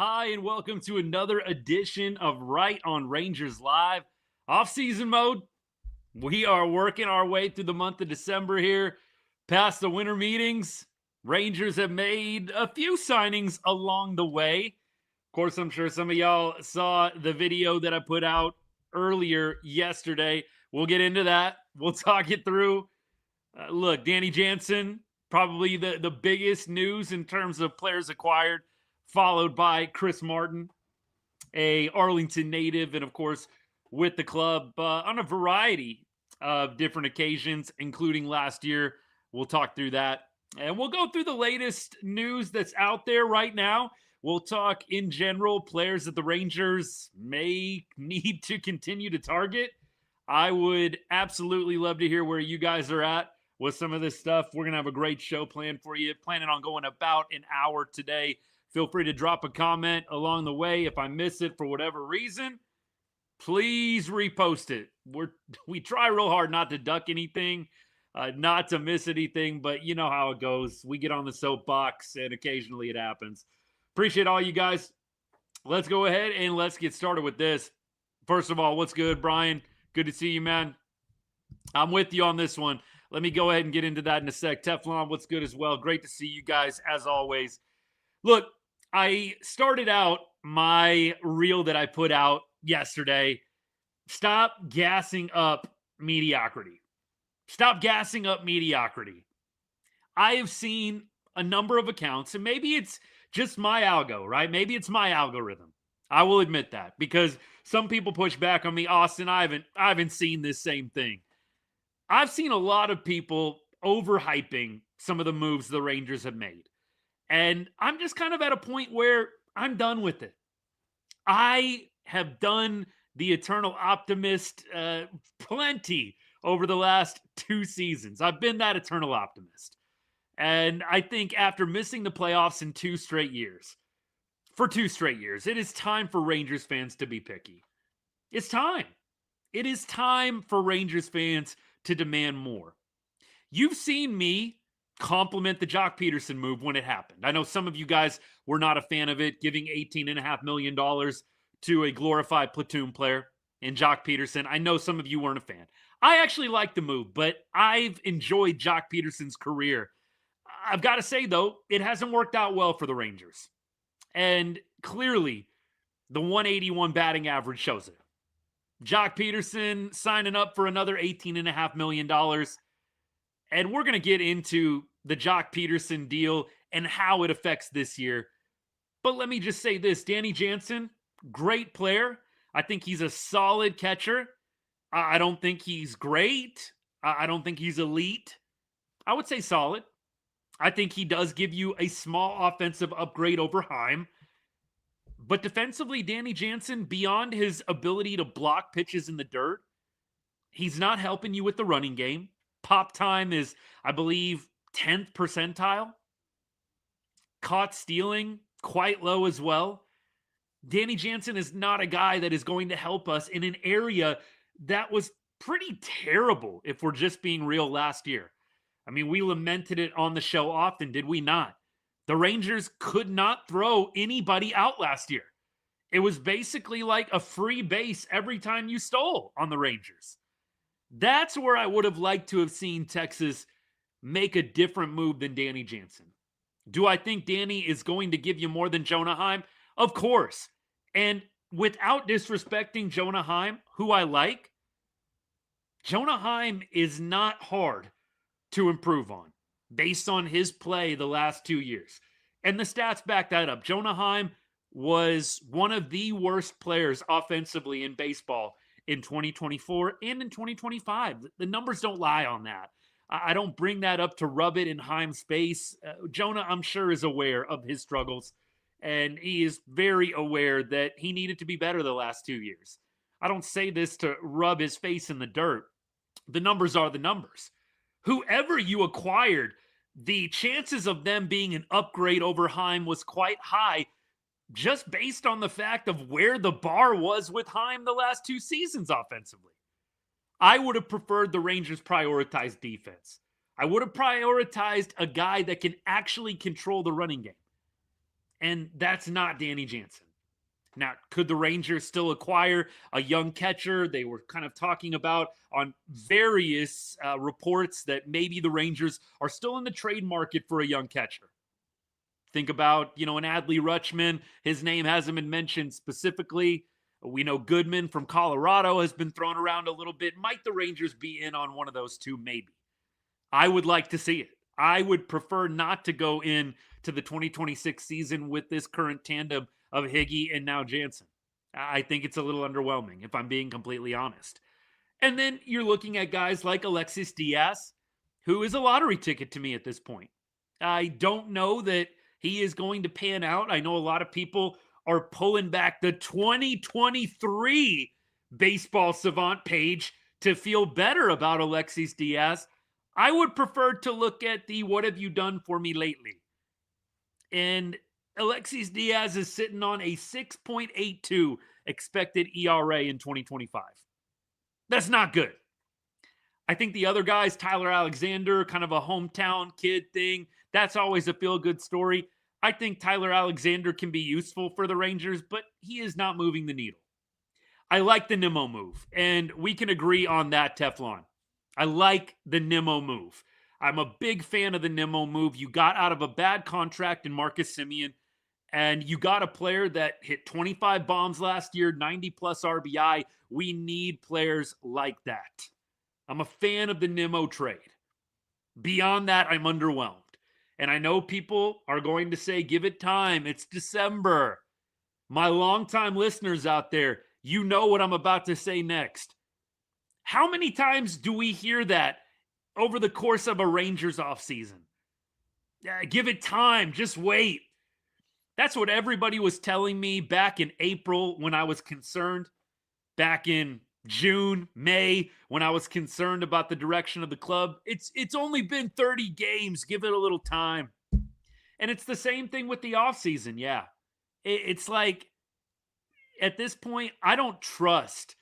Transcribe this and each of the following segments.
Hi, and welcome to another edition of Right on Rangers Live. Off-season mode. We are working our way through the month of December here, past the winter meetings. Rangers have made a few signings along the way. Of course, I'm sure some of y'all saw the video that I put out earlier yesterday. We'll get into that. We'll talk it through. Look, Danny Jansen, probably the biggest news in terms of players acquired, followed by Chris Martin, a Arlington native, and of course, with the club on a variety of different occasions, including last year. We'll talk through that. And we'll go through the latest news that's out there right now. We'll talk in general players that the Rangers may need to continue to target. I would absolutely love to hear where you guys are at with some of this stuff. We're going to have a great show planned for you. Planning on going about an hour today. Feel free to drop a comment along the way. If I miss it for whatever reason, please repost it. We try real hard not to duck anything, not to miss anything, but you know how it goes. We get on the soapbox, and occasionally it happens. Appreciate all you guys. Let's go ahead and let's get started with this. First of all, what's good, Brian? Good to see you, man. I'm with you on this one. Let me go ahead and get into that in a sec. Teflon, what's good as well? Great to see you guys, as always. Look, I started out my reel that I put out yesterday. Stop gassing up mediocrity. Stop gassing up mediocrity. I have seen a number of accounts, and maybe it's just my algo, right? Maybe it's my algorithm. I will admit that, because some people push back on me. Austin, I haven't seen this same thing. I've seen a lot of people overhyping some of the moves the Rangers have made. And I'm just kind of at a point where I'm done with it. I have done the eternal optimist plenty over the last 2 seasons. I've been that eternal optimist. And I think after missing the playoffs in 2 straight years, for 2 straight years, it is time for Rangers fans to be picky. It's time. It is time for Rangers fans to demand more. You've seen me compliment the Jock Peterson move when it happened. I know some of you guys were not a fan of it, giving $18.5 million to a glorified platoon player in Jock Peterson. I know some of you weren't a fan. I actually like the move, but I've enjoyed Jock Peterson's career. I've got to say, though, it hasn't worked out well for the Rangers. And clearly, the 181 batting average shows it. Jock Peterson signing up for another $18.5 million. And we're going to get into the Jock Peterson deal and how it affects this year. But let me just say this. Danny Jansen, great player. I think he's a solid catcher. I don't think he's great. I don't think he's elite. I would say solid. I think he does give you a small offensive upgrade over Heim. But defensively, Danny Jansen, beyond his ability to block pitches in the dirt, he's not helping you with the running game. Pop time is, I believe, 10th percentile. Caught stealing, quite low as well. Danny Jansen is not a guy that is going to help us in an area that was pretty terrible, if we're just being real, last year. I mean, we lamented it on the show often, did we not? The Rangers could not throw anybody out last year. It was basically like a free base every time you stole on the Rangers. That's where I would have liked to have seen Texas make a different move than Danny Jansen. Do I think Danny is going to give you more than Jonah Heim? Of course. And without disrespecting Jonah Heim, who I like, Jonah Heim is not hard to improve on based on his play the last 2 years. And the stats back that up. Jonah Heim was one of the worst players offensively in baseball in 2024 and in 2025. The numbers don't lie on that. I don't bring that up to rub it in Heim's face. Jonah, I'm sure, is aware of his struggles, and he is very aware that he needed to be better the last 2 years. I don't say this to rub his face in the dirt. The numbers are the numbers. Whoever you acquired, the chances of them being an upgrade over Heim was quite high, just based on the fact of where the bar was with Heim the last 2 seasons offensively. I would have preferred the Rangers prioritize defense. I would have prioritized a guy that can actually control the running game. And that's not Danny Jansen. Now, could the Rangers still acquire a young catcher? They were kind of talking about on various reports that maybe the Rangers are still in the trade market for a young catcher. Think about, an Adley Rutschman. His name hasn't been mentioned specifically. We know Goodman from Colorado has been thrown around a little bit. Might the Rangers be in on one of those two? Maybe. I would like to see it. I would prefer not to go in to the 2026 season with this current tandem of Higgy and now Jansen. I think it's a little underwhelming, if I'm being completely honest. And then you're looking at guys like Alexis Diaz, who is a lottery ticket to me at this point. I don't know that he is going to pan out. I know a lot of people are pulling back the 2023 Baseball Savant page to feel better about Alexis Diaz. I would prefer to look at the what have you done for me lately. And Alexis Diaz is sitting on a 6.82 expected ERA in 2025. That's not good. I think the other guys, Tyler Alexander, kind of a hometown kid thing, that's always a feel-good story. I think Tyler Alexander can be useful for the Rangers, but he is not moving the needle. I like the Nimmo move, and we can agree on that, Teflon. I like the Nimmo move. I'm a big fan of the Nimmo move. You got out of a bad contract in Marcus Semien, and you got a player that hit 25 bombs last year, 90-plus RBI. We need players like that. I'm a fan of the Nimmo trade. Beyond that, I'm underwhelmed. And I know people are going to say, give it time. It's December. My longtime listeners out there, you know what I'm about to say next. How many times do we hear that over the course of a Rangers offseason? Give it time. Just wait. That's what everybody was telling me back in April when I was concerned. Back in June, May, when I was concerned about the direction of the club. It's only been 30 games. Give it a little time. And it's the same thing with the offseason. Yeah. It's like, at this point, I don't trust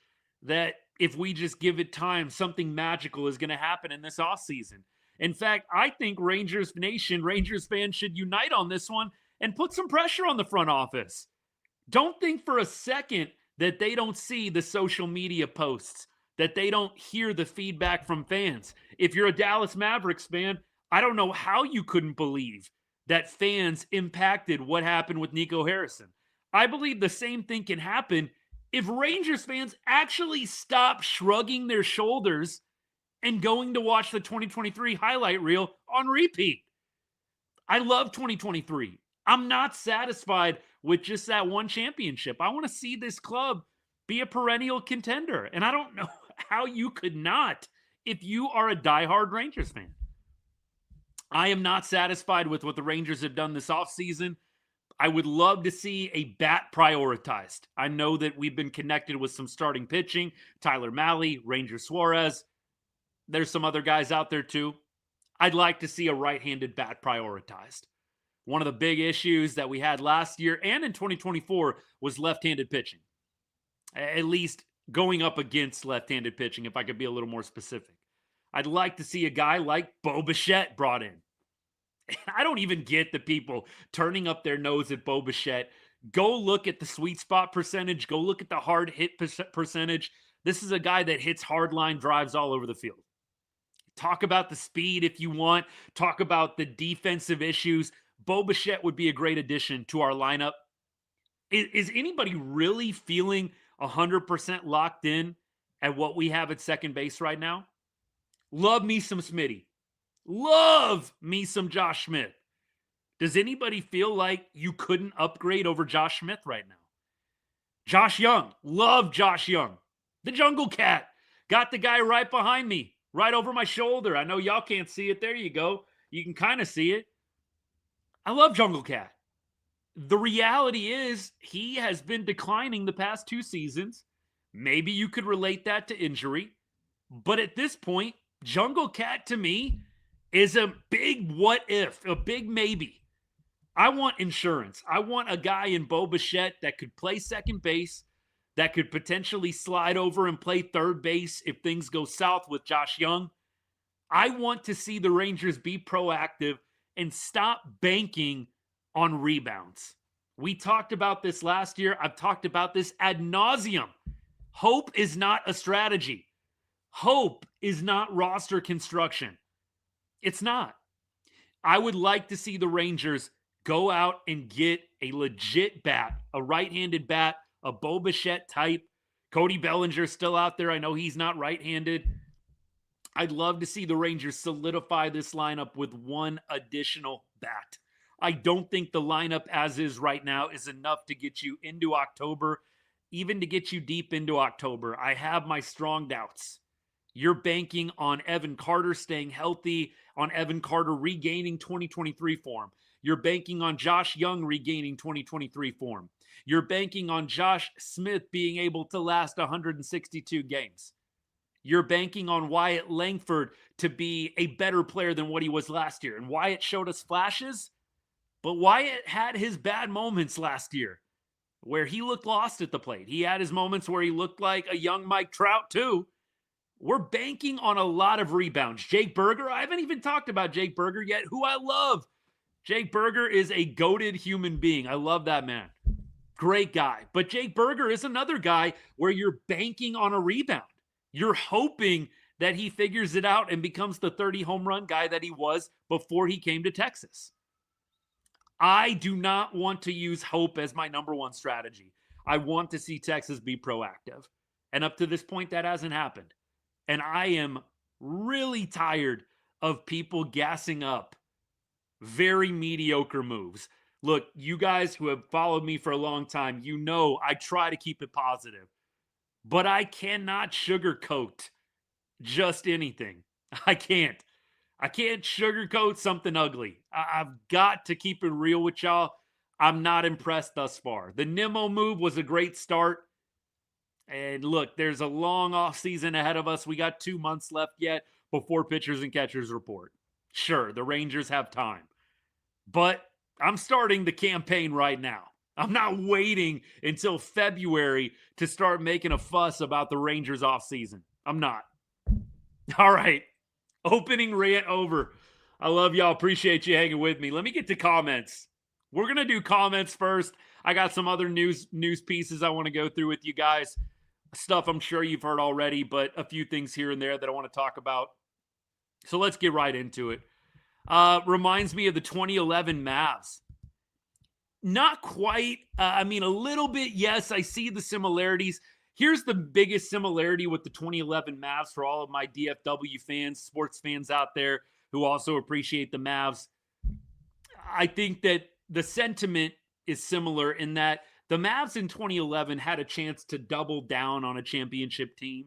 that if we just give it time, something magical is going to happen in this offseason. In fact, I think Rangers Nation, Rangers fans should unite on this one and put some pressure on the front office. Don't think for a second that they don't see the social media posts, that they don't hear the feedback from fans. If you're a Dallas Mavericks fan, I don't know how you couldn't believe that fans impacted what happened with Nico Harrison. I believe the same thing can happen if Rangers fans actually stop shrugging their shoulders and going to watch the 2023 highlight reel on repeat. I love 2023. I'm not satisfied with just that one championship. I want to see this club be a perennial contender. And I don't know how you could not if you are a diehard Rangers fan. I am not satisfied with what the Rangers have done this offseason. I would love to see a bat prioritized. I know that we've been connected with some starting pitching. Tyler Mahle, Ranger Suarez. There's some other guys out there too. I'd like to see a right-handed bat prioritized. One of the big issues that we had last year and in 2024 was left-handed pitching. At least going up against left-handed pitching, if I could be a little more specific. I'd like to see a guy like Bo Bichette brought in. I don't even get the people turning up their nose at Bo Bichette. Go look at the sweet spot percentage. Go look at the hard hit percentage. This is a guy that hits hard line drives all over the field. Talk about the speed if you want. Talk about the defensive issues. Bo Bichette would be a great addition to our lineup. Is anybody really feeling 100% locked in at what we have at second base right now? Love me some Smitty. Love me some Josh Smith. Does anybody feel like you couldn't upgrade over Josh Smith right now? Josh Young. Love Josh Young. The Jungle Cat. Got the guy right behind me. Right over my shoulder. I know y'all can't see it. There you go. You can kind of see it. I love Jungle Cat. The reality is he has been declining the past 2 seasons. Maybe you could relate that to injury. But at this point, Jungle Cat to me is a big what if, a big maybe. I want insurance. I want a guy in Bo Bichette that could play second base, that could potentially slide over and play third base if things go south with Josh Young. I want to see the Rangers be proactive and stop banking on rebounds. We talked about this last year. I've talked about this ad nauseum. Hope is not a strategy. Hope is not roster construction. It's not. I would like to see the Rangers go out and get a legit bat, a right-handed bat, a Bo Bichette type. Cody Bellinger's still out there. I know he's not right-handed. I'd love to see the Rangers solidify this lineup with one additional bat. I don't think the lineup as is right now is enough to get you into October, even to get you deep into October. I have my strong doubts. You're banking on Evan Carter staying healthy, on Evan Carter regaining 2023 form. You're banking on Josh Young regaining 2023 form. You're banking on Josh Smith being able to last 162 games. You're banking on Wyatt Langford to be a better player than what he was last year. And Wyatt showed us flashes, but Wyatt had his bad moments last year where he looked lost at the plate. He had his moments where he looked like a young Mike Trout too. We're banking on a lot of rebounds. Jake Berger, I haven't even talked about Jake Berger yet, who I love. Jake Berger is a goated human being. I love that man. Great guy. But Jake Berger is another guy where you're banking on a rebound. You're hoping that he figures it out and becomes the 30 home run guy that he was before he came to Texas. I do not want to use hope as my number one strategy. I want to see Texas be proactive. And up to this point, that hasn't happened. And I am really tired of people gassing up very mediocre moves. Look, you guys who have followed me for a long time, you know I try to keep it positive. But I cannot sugarcoat just anything. I can't sugarcoat something ugly. I've got to keep it real with y'all. I'm not impressed thus far. The Nimmo move was a great start. And look, there's a long offseason ahead of us. We got 2 months left yet before pitchers and catchers report. Sure, the Rangers have time. But I'm starting the campaign right now. I'm not waiting until February to start making a fuss about the Rangers offseason. I'm not. All right. Opening rant over. I love y'all. Appreciate you hanging with me. Let me get to comments. We're going to do comments first. I got some other news pieces I want to go through with you guys. Stuff I'm sure you've heard already, but a few things here and there that I want to talk about. So let's get right into it. Reminds me of the 2011 Mavs. Not quite. A little bit, yes, I see the similarities. Here's the biggest similarity with the 2011 Mavs for all of my DFW fans, sports fans out there who also appreciate the Mavs. I think that the sentiment is similar in that the Mavs in 2011 had a chance to double down on a championship team,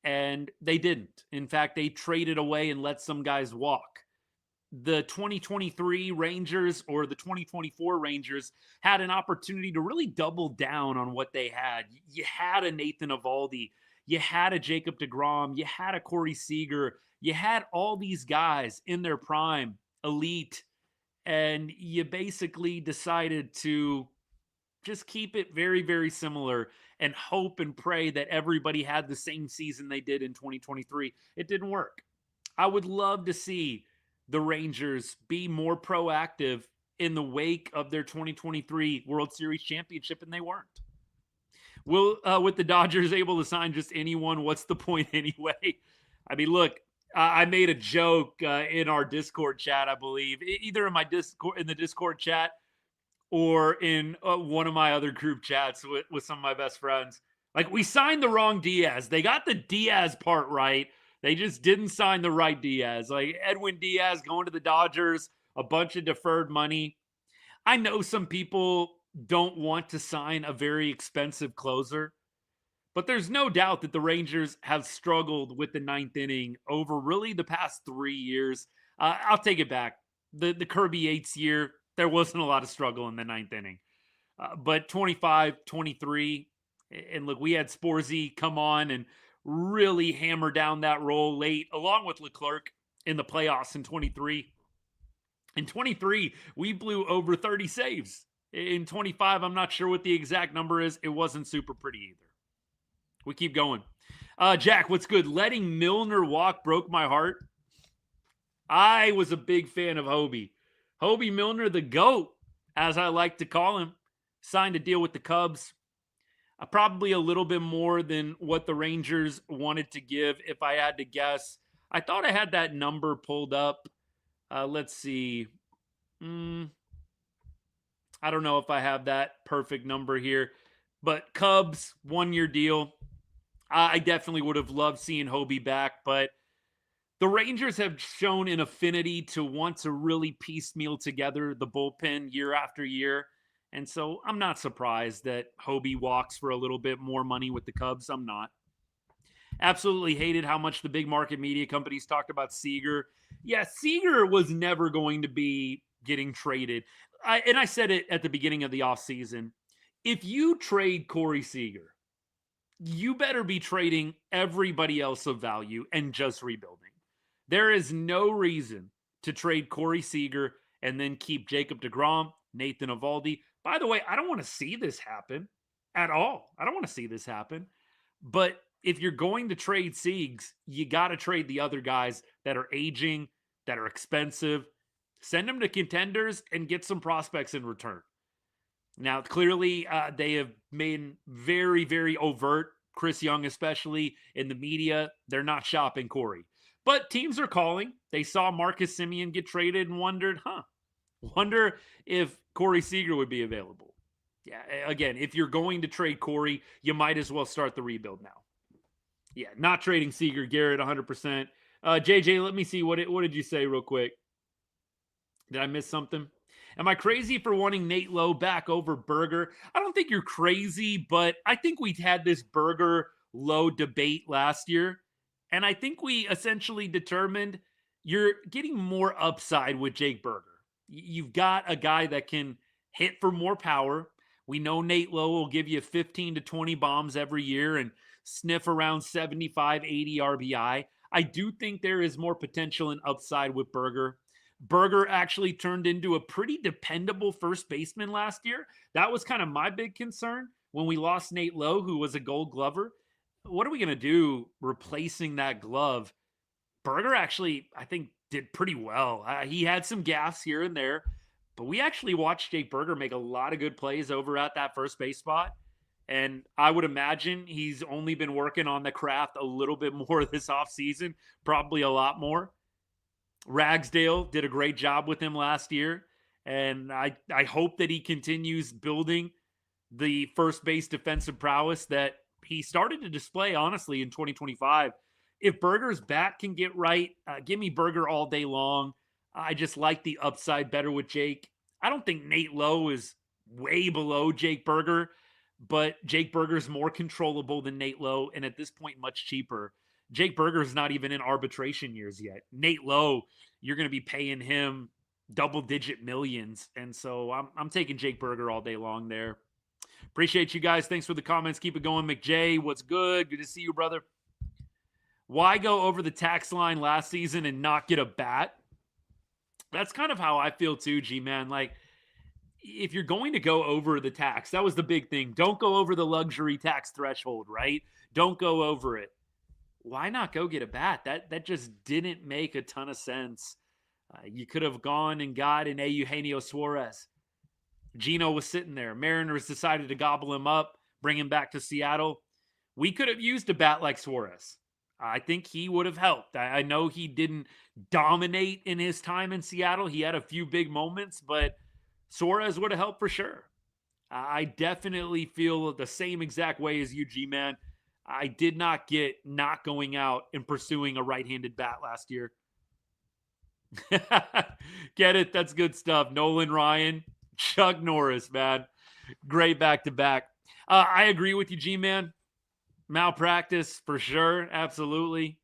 and they didn't. In fact, they traded away and let some guys walk. The 2023 Rangers or the 2024 Rangers had an opportunity to really double down on what they had. You had a Nathan Eovaldi. You had a Jacob deGrom. You had a Corey Seager. You had all these guys in their prime, elite, and you basically decided to just keep it very, very similar and hope and pray that everybody had the same season they did in 2023. It didn't work. I would love to see the Rangers be more proactive in the wake of their 2023 World Series championship, and they weren't. With the Dodgers able to sign just anyone, what's the point anyway? I mean, look, I made a joke in our Discord chat, I believe, either in the Discord chat or in one of my other group chats with some of my best friends. Like, we signed the wrong Diaz. They got the Diaz part right. They just didn't sign the right Diaz. Like Edwin Diaz going to the Dodgers, a bunch of deferred money. I know some people don't want to sign a very expensive closer, but there's no doubt that the Rangers have struggled with the ninth inning over really the past 3 years. I'll take it back. The Kirby Yates year, there wasn't a lot of struggle in the ninth inning. But 25, 23, and look, we had Sporzy come on and really hammer down that role late, along with Leclerc in the playoffs in 23. In 23, we blew over 30 saves. In 25, I'm not sure what the exact number is. It wasn't super pretty either. We keep going. Jack, what's good? Letting Milner walk broke my heart. I was a big fan of Hobie. Hobie Milner, the GOAT, as I like to call him. signed a deal with the Cubs. Probably a little bit more than what the Rangers wanted to give, if I had to guess. I thought I had that number pulled up. Let's see. I don't know if I have that perfect number here, but Cubs, 1-year deal. I definitely would have loved seeing Hobie back, but the Rangers have shown an affinity to want to really piecemeal together the bullpen year after year. And so I'm not surprised that Hobie walks for a little bit more money with the Cubs. I'm not. Absolutely hated how much the big market media companies talked about Seager. Yeah, Seager was never going to be getting traded. I said it at the beginning of the offseason. If you trade Corey Seager, you better be trading everybody else of value and just rebuilding. There is no reason to trade Corey Seager and then keep Jacob deGrom, Nathan Eovaldi. By the way, I don't want to see this happen at all. I don't want to see this happen. But if you're going to trade Siegs, you got to trade the other guys that are aging, that are expensive. Send them to contenders and get some prospects in return. Now, clearly, they have made very, very overt, Chris Young especially, in the media. They're not shopping Corey. But teams are calling. They saw Marcus Semien get traded and wondered, wonder if Corey Seager would be available. Yeah, again, if you're going to trade Corey, you might as well start the rebuild now. Yeah, not trading Seager, Garrett, 100%. JJ, let me see. What did you say real quick? Did I miss something? Am I crazy for wanting Nate Lowe back over Berger? I don't think you're crazy, but I think we had this Berger-Lowe debate last year. And I think we essentially determined you're getting more upside with Jake Berger. You've got a guy that can hit for more power. We know Nate Lowe will give you 15 to 20 bombs every year and sniff around 75, 80 RBI. I do think there is more potential and upside with Berger. Berger actually turned into a pretty dependable first baseman last year. That was kind of my big concern when we lost Nate Lowe, who was a Gold Glover. What are we going to do replacing that glove? Berger actually, I think, did pretty well. He had some gaffes here and there, but we actually watched Jake Berger make a lot of good plays over at that first base spot. And I would imagine he's only been working on the craft a little bit more this offseason, probably a lot more. Ragsdale did a great job with him last year, and I hope that he continues building the first base defensive prowess that he started to display, honestly, in 2025. If Berger's bat can get right, give me Berger all day long. I just like the upside better with Jake. I don't think Nate Lowe is way below Jake Berger, but Jake Berger's more controllable than Nate Lowe, and at this point, much cheaper. Jake Berger is not even in arbitration years yet. Nate Lowe, you're going to be paying him double-digit millions, and so I'm taking Jake Berger all day long there. Appreciate you guys. Thanks for the comments. Keep it going. McJay, what's good? Good to see you, brother. Why go over the tax line last season and not get a bat? That's kind of how I feel too, G-Man. Like, if you're going to go over the tax, that was the big thing. Don't go over the luxury tax threshold, right? Don't go over it. Why not go get a bat? That just didn't make a ton of sense. You could have gone and got an Eugenio Suarez. Gino was sitting there. Mariners decided to gobble him up, bring him back to Seattle. We could have used a bat like Suarez. I think he would have helped. I know he didn't dominate in his time in Seattle. He had a few big moments, but Suarez would have helped for sure. I definitely feel the same exact way as you, G-Man. I did not get not going out and pursuing a right-handed bat last year. Get it? That's good stuff. Nolan Ryan, Chuck Norris, man. Great back-to-back. I agree with you, G-Man. Malpractice, for sure. Absolutely.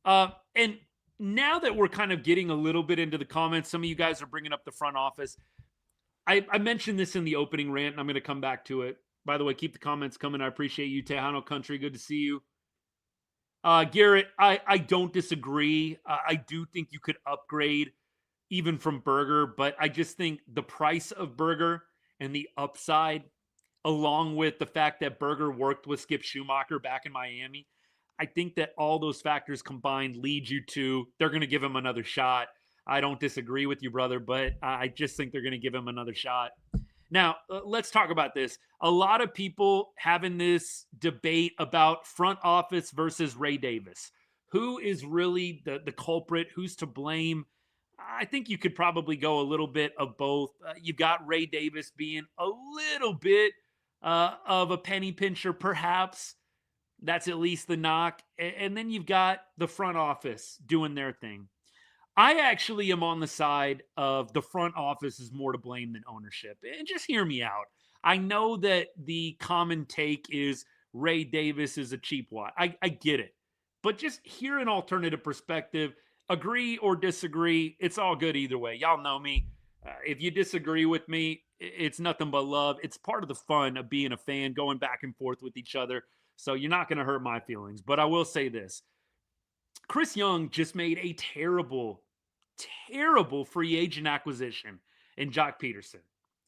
And now that we're kind of getting a little bit into the comments, some of you guys are bringing up the front office. I mentioned this in the opening rant, and I'm going to come back to it. By the way, keep the comments coming. I appreciate you, Tejano Country. Good to see you. Garrett, I don't disagree. I do think you could upgrade even from Berger, but I just think the price of Berger and the upside, along with the fact that Berger worked with Skip Schumacher back in Miami, I think that all those factors combined lead you to they're going to give him another shot. I don't disagree with you, brother, but I just think they're going to give him another shot. Now, let's talk about this. A lot of people having this debate about front office versus Ray Davis. Who is really the culprit? Who's to blame? I think you could probably go a little bit of both. You've got Ray Davis being a little bit of a penny pincher, perhaps. That's at least the knock. And then you've got the front office doing their thing. I actually am on the side of the front office is more to blame than ownership. And just hear me out. I know that the common take is Ray Davis is a cheap wad. I get it. But just hear an alternative perspective. Agree or disagree. It's all good either way. Y'all know me. If you disagree with me, it's nothing but love. It's part of the fun of being a fan, going back and forth with each other. So you're not going to hurt my feelings. But I will say this. Chris Young just made a terrible, terrible free agent acquisition in Jock Peterson.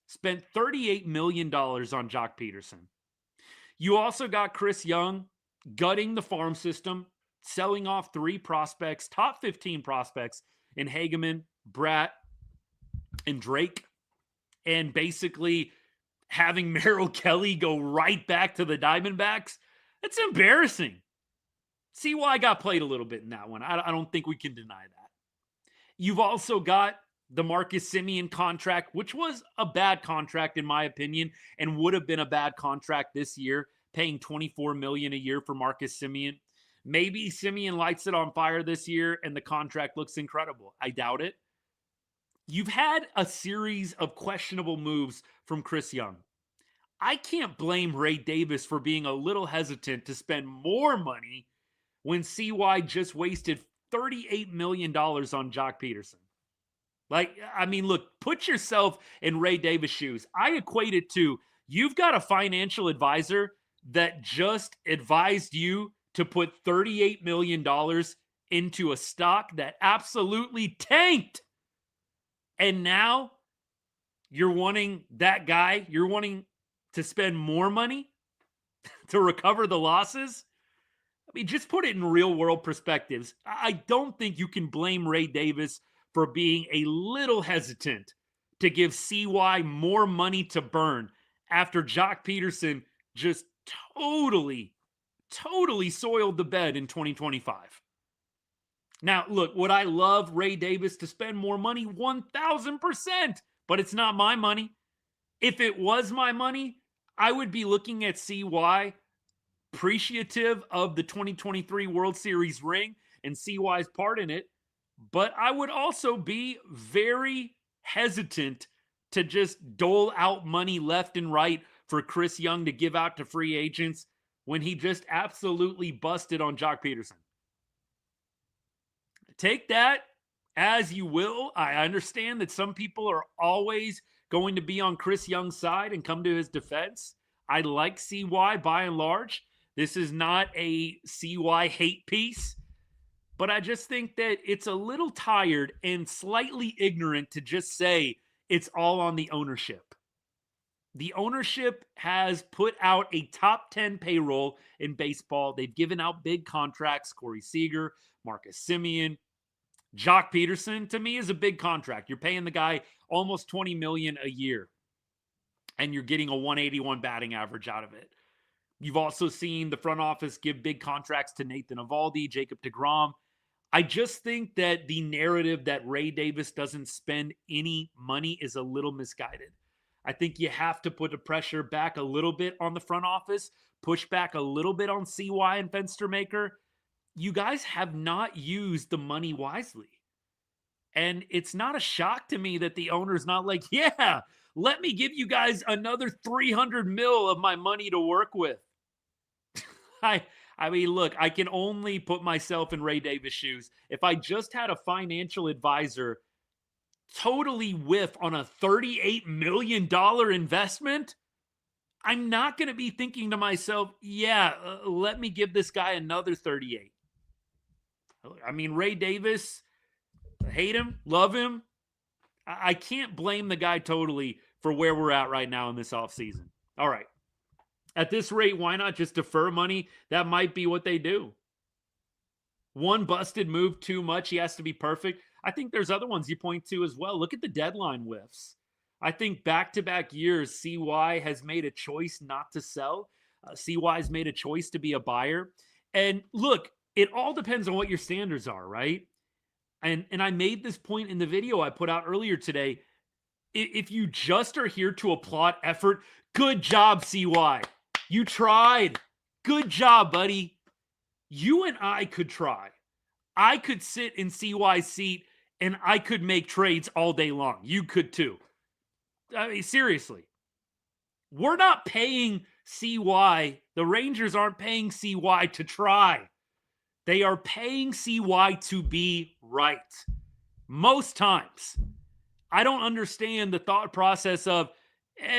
Spent $38 million on Jock Peterson. You also got Chris Young gutting the farm system, selling off 3 prospects, top 15 prospects in Hageman, Bratt, and Drake, and basically having Merrill Kelly go right back to the Diamondbacks. It's embarrassing. See why I got played a little bit in that one. I don't think we can deny that. You've also got the Marcus Semien contract, which was a bad contract in my opinion, and would have been a bad contract this year, paying $24 million a year for Marcus Semien. Maybe Semien lights it on fire this year and the contract looks incredible. I doubt it. You've had a series of questionable moves from Chris Young. I can't blame Ray Davis for being a little hesitant to spend more money when CY just wasted $38 million on Jock Peterson. Like, I mean, look, put yourself in Ray Davis' shoes. I equate it to you've got a financial advisor that just advised you to put $38 million into a stock that absolutely tanked. And now you're wanting that guy, you're wanting to spend more money to recover the losses. I mean, just put it in real world perspectives. I don't think you can blame Ray Davis for being a little hesitant to give CY more money to burn after Jock Peterson just totally soiled the bed in 2025. Now, look, would I love Ray Davis to spend more money? 1,000%, but it's not my money. If it was my money, I would be looking at CY appreciative of the 2023 World Series ring and CY's part in it, but I would also be very hesitant to just dole out money left and right for Chris Young to give out to free agents when he just absolutely busted on Jock Peterson. Take that as you will. I understand that some people are always going to be on Chris Young's side and come to his defense. I like CY by and large. This is not a CY hate piece, but I just think that it's a little tired and slightly ignorant to just say it's all on the ownership. The ownership has put out a top 10 payroll in baseball. They've given out big contracts. Corey Seager, Marcus Semien, Jock Peterson, to me, is a big contract. You're paying the guy almost $20 million a year, and you're getting a 181 batting average out of it. You've also seen the front office give big contracts to Nathan Eovaldi, Jacob deGrom. I just think that the narrative that Ray Davis doesn't spend any money is a little misguided. I think you have to put the pressure back a little bit on the front office, push back a little bit on CY and Fenstermaker. You guys have not used the money wisely. And it's not a shock to me that the owner's not like, yeah, let me give you guys another 300 mil of my money to work with. I mean, look, I can only put myself in Ray Davis' shoes. If I just had a financial advisor totally whiff on a $38 million investment, I'm not going to be thinking to myself, yeah, let me give this guy another 38. I mean, Ray Davis, hate him, love him. I can't blame the guy totally for where we're at right now in this offseason. All right. At this rate, why not just defer money? That might be what they do. One busted move too much. He has to be perfect. I think there's other ones you point to as well. Look at the deadline whiffs. I think back-to-back years, CY has made a choice not to sell. CY has made a choice to be a buyer. And look, it all depends on what your standards are, right? And I made this point in the video I put out earlier today. If you just are here to applaud effort, good job, CY. You tried. Good job, buddy. You and I could try. I could sit in CY's seat and I could make trades all day long. You could too. I mean, seriously. We're not paying CY. The Rangers aren't paying CY to try. They are paying CY to be right. Most times. I don't understand the thought process of,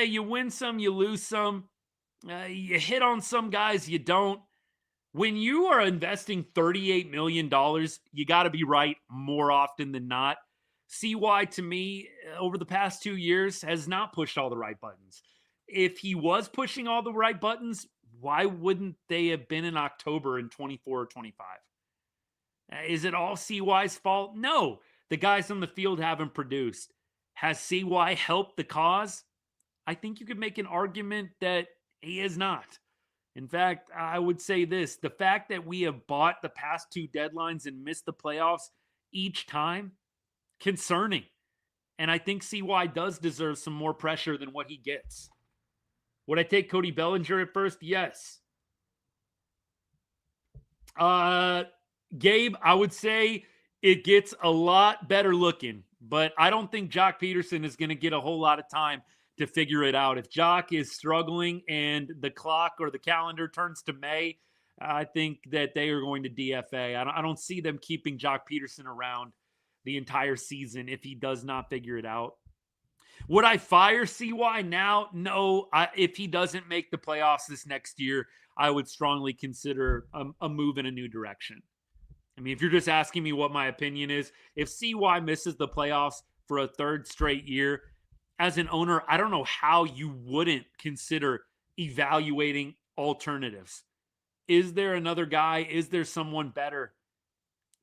you win some, you lose some. You hit on some guys, you don't. When you are investing $38 million, you got to be right more often than not. CY, to me, over the past 2 years, has not pushed all the right buttons. If he was pushing all the right buttons, why wouldn't they have been in October in 24 or 25? Is it all CY's fault? No. The guys on the field haven't produced. Has CY helped the cause? I think you could make an argument that he has not. In fact, I would say this. The fact that we have bought the past 2 deadlines and missed the playoffs each time, concerning. And I think CY does deserve some more pressure than what he gets. Would I take Cody Bellinger at first? Yes. Gabe, I would say it gets a lot better looking, but I don't think Jock Peterson is going to get a whole lot of time to figure it out. If Jock is struggling and the clock or the calendar turns to May, I think that they are going to DFA. I don't see them keeping Jock Peterson around the entire season if he does not figure it out. Would I fire CY now? No. If he doesn't make the playoffs this next year, I would strongly consider a move in a new direction. I mean, if you're just asking me what my opinion is, if CY misses the playoffs for a 3rd straight year, as an owner, I don't know how you wouldn't consider evaluating alternatives. Is there another guy? Is there someone better?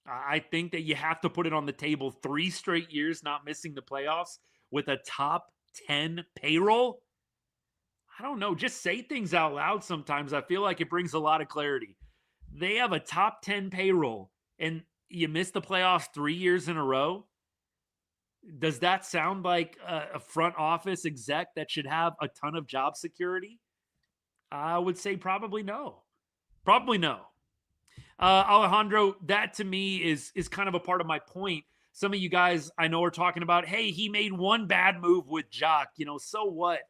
I think that you have to put it on the table. 3 straight years not missing the playoffs with a top 10 payroll. I don't know. Just say things out loud sometimes. I feel like it brings a lot of clarity. They have a top 10 payroll and you miss the playoffs 3 years in a row. Does that sound like a front office exec that should have a ton of job security? I would say probably no. Probably no. Alejandro, that to me is kind of a part of my point. Some of you guys I know are talking about, hey, he made one bad move with Jock. So what?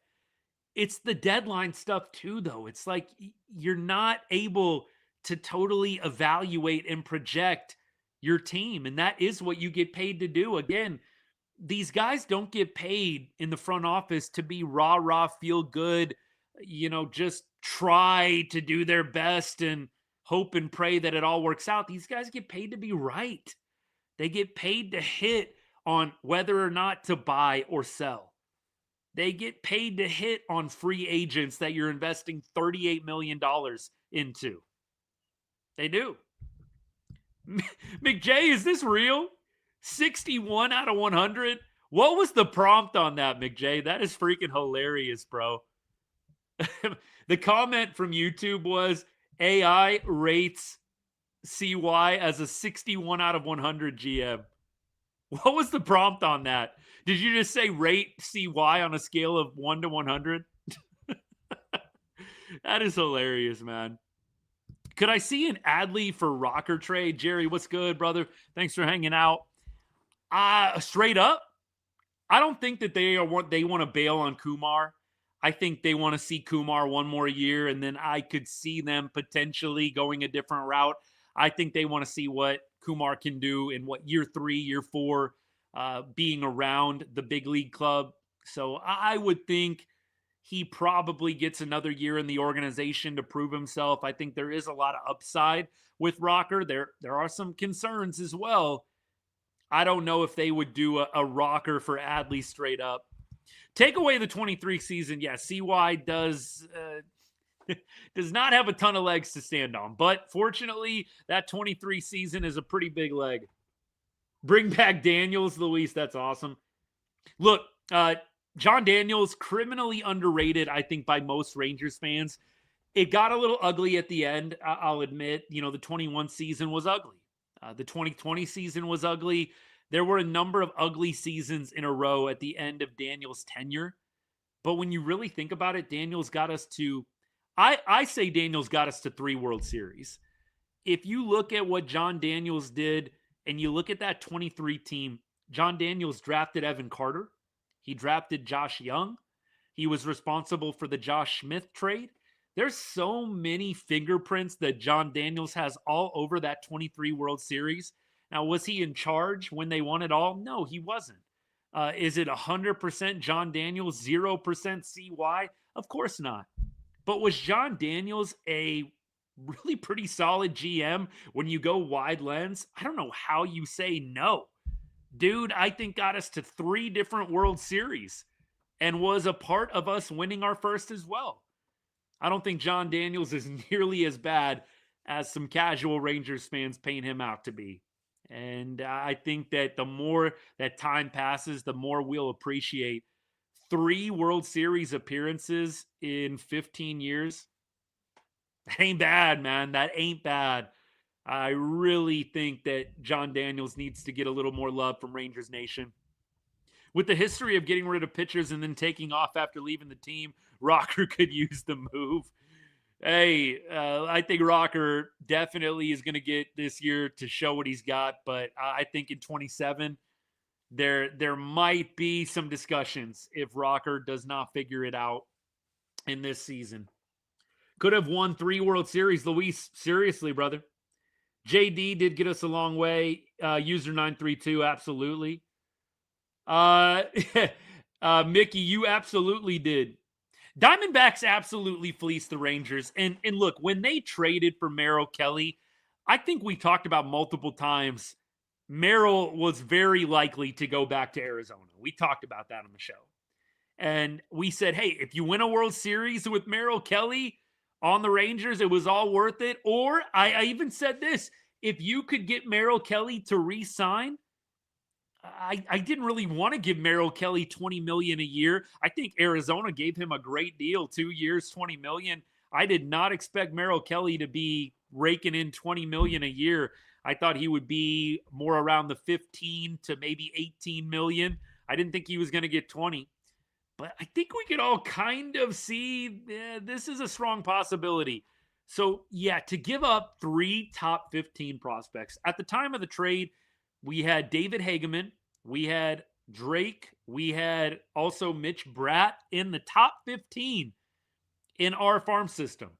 It's the deadline stuff too, though. It's like you're not able to totally evaluate and project your team. And that is what you get paid to do. Again, these guys don't get paid in the front office to be rah, feel good, just try to do their best and hope and pray that it all works out. These guys get paid to be right. They get paid to hit on whether or not to buy or sell. They get paid to hit on free agents that you're investing $38 million into. They do. McJ, is this real? 61 out of 100? What was the prompt on that, McJ? That is freaking hilarious, bro. The comment from YouTube was, AI rates CY as a 61 out of 100 GM. What was the prompt on that? Did you just say rate CY on a scale of 1 to 100? That is hilarious, man. Could I see an Adley for Rocker trade? Jerry, what's good, brother? Thanks for hanging out. Straight up, I don't think that they want to bail on Kumar. I think they want to see Kumar one more year, and then I could see them potentially going a different route. I think they want to see what Kumar can do in year 3, year 4, being around the big league club. So I would think he probably gets another year in the organization to prove himself. I think there is a lot of upside with Rocker. There are some concerns as well. I don't know if they would do a Rocker for Adley straight up. Take away the 23 season. Yeah, CY does not have a ton of legs to stand on. But fortunately, that 23 season is a pretty big leg. Bring back Daniels, Luis. That's awesome. Look, John Daniels, criminally underrated, I think, by most Rangers fans. It got a little ugly at the end, I'll admit. The 21 season was ugly. The 2020 season was ugly. There were a number of ugly seasons in a row at the end of Daniels' tenure. But when you really think about it, Daniels got us to, I say Daniels got us to 3 World Series. If you look at what John Daniels did and you look at that 23 team, John Daniels drafted Evan Carter. He drafted Josh Young. He was responsible for the Josh Smith trade. There's so many fingerprints that John Daniels has all over that 23 World Series. Now, was he in charge when they won it all? No, he wasn't. Is it 100% John Daniels, 0% CY? Of course not. But was John Daniels a really pretty solid GM when you go wide lens? I don't know how you say no. Dude, I think got us to 3 different World Series and was a part of us winning our first as well. I don't think John Daniels is nearly as bad as some casual Rangers fans paint him out to be. And I think that the more that time passes, the more we'll appreciate 3 World Series appearances in 15 years. That ain't bad, man. That ain't bad. I really think that John Daniels needs to get a little more love from Rangers Nation. With the history of getting rid of pitchers and then taking off after leaving the team, Rocker could use the move. Hey, I think Rocker definitely is going to get this year to show what he's got, but I think in 27, there might be some discussions if Rocker does not figure it out in this season. Could have won 3 World Series, Luis. Seriously, brother. JD did get us a long way. User 932, absolutely. Mickey, you absolutely did. Diamondbacks absolutely fleeced the Rangers. And look, when they traded for Merrill Kelly, I think we talked about multiple times, Merrill was very likely to go back to Arizona. We talked about that on the show. And we said, hey, if you win a World Series with Merrill Kelly on the Rangers, it was all worth it. Or I even said this, if you could get Merrill Kelly to re-sign, I didn't really want to give Merrill Kelly $20 million a year. I think Arizona gave him a great deal, 2 years, $20 million. I did not expect Merrill Kelly to be raking in $20 million a year. I thought he would be more around the 15 to maybe 18 million. I didn't think he was going to get 20. But I think we could all kind of see this is a strong possibility. So, yeah, to give up 3 top 15 prospects. At the time of the trade, we had David Hageman, we had Drake, we had also Mitch Bratt in the top 15 in our farm system.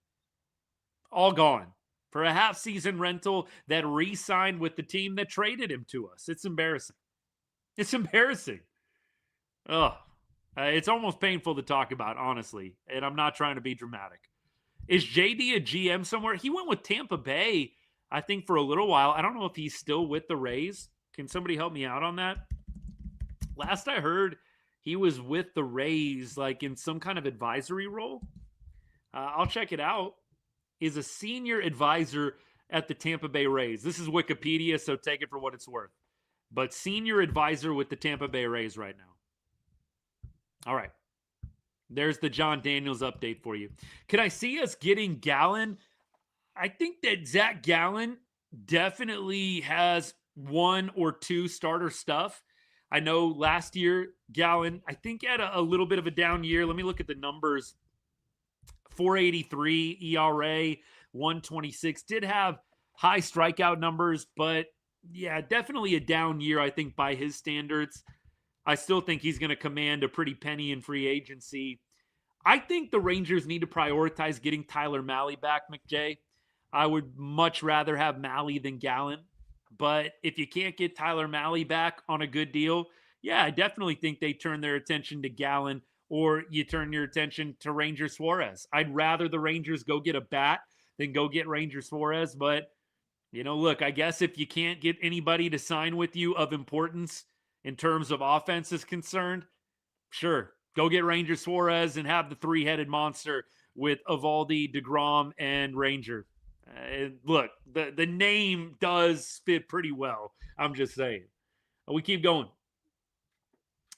All gone for a half-season rental that re-signed with the team that traded him to us. It's embarrassing. It's embarrassing. Ugh. It's almost painful to talk about, honestly, and I'm not trying to be dramatic. Is JD a GM somewhere? He went with Tampa Bay, I think, for a little while. I don't know if he's still with the Rays. Can somebody help me out on that? Last I heard, he was with the Rays, like in some kind of advisory role. I'll check it out. Is a senior advisor at the Tampa Bay Rays. This is Wikipedia, so take it for what it's worth. But senior advisor with the Tampa Bay Rays right now. All right. There's the John Daniels update for you. Can I see us getting Gallen? I think that Zach Gallen definitely has 1 or 2 starter stuff. I know last year, Gallen, I think had a little bit of a down year. Let me look at the numbers. 483 ERA, 126. Did have high strikeout numbers, but yeah, definitely a down year, I think, by his standards. I still think he's going to command a pretty penny in free agency. I think the Rangers need to prioritize getting Tyler Mahle back, McJay. I would much rather have Mahle than Gallen. But if you can't get Tyler Mahle back on a good deal, yeah, I definitely think they turn their attention to Gallen, or you turn your attention to Ranger Suarez. I'd rather the Rangers go get a bat than go get Ranger Suarez. But, look, I guess if you can't get anybody to sign with you of importance in terms of offense is concerned, sure, go get Ranger Suarez and have the 3-headed monster with Eovaldi, DeGrom, and Ranger. Look, the name does fit pretty well. I'm just saying. We keep going.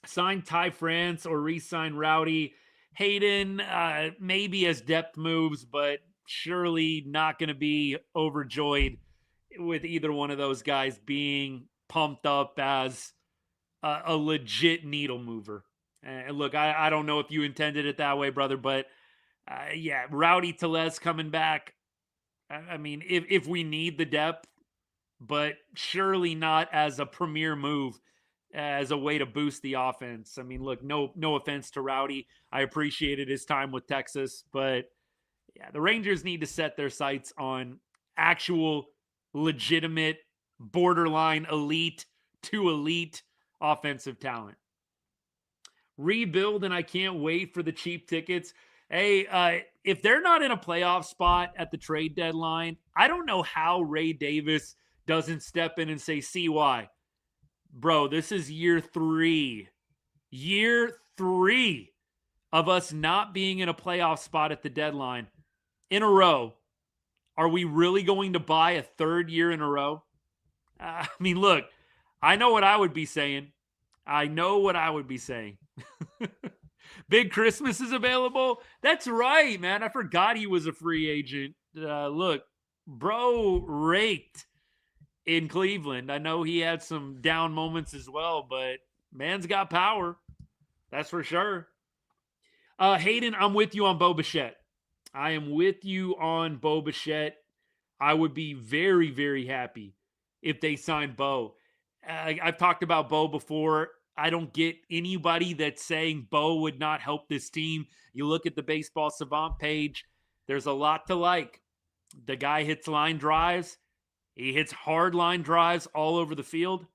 sign Ty France or re-sign Rowdy. Hayden, maybe as depth moves, but surely not going to be overjoyed with either one of those guys being pumped up as a legit needle mover. And look, I don't know if you intended it that way, brother, but yeah, Rowdy Tellez coming back. I mean, if we need the depth, but surely not as a premier move as a way to boost the offense. I mean, look, no offense to Rowdy. I appreciated his time with Texas, but yeah, the Rangers need to set their sights on actual legitimate borderline elite to elite offensive talent. Rebuild, and I can't wait for the cheap tickets. Hey, if they're not in a playoff spot at the trade deadline, I don't know how Ray Davis doesn't step in and say, CY, bro, this is year three of us not being in a playoff spot at the deadline in a row. Are we really going to buy a third year in a row? I mean, look, I know what I would be saying. Big Christmas is available. That's right, man. I forgot he was a free agent. Look, bro raked in Cleveland. I know he had some down moments as well, but man's got power. That's for sure. Hayden, I'm with you on Bo Bichette. I am with you on Bo Bichette. I would be very, very happy if they signed Bo. I've talked about Bo before. I don't get anybody that's saying Bo would not help this team. You look at the Baseball Savant page, there's a lot to like. The guy hits line drives. He hits hard line drives all over the field.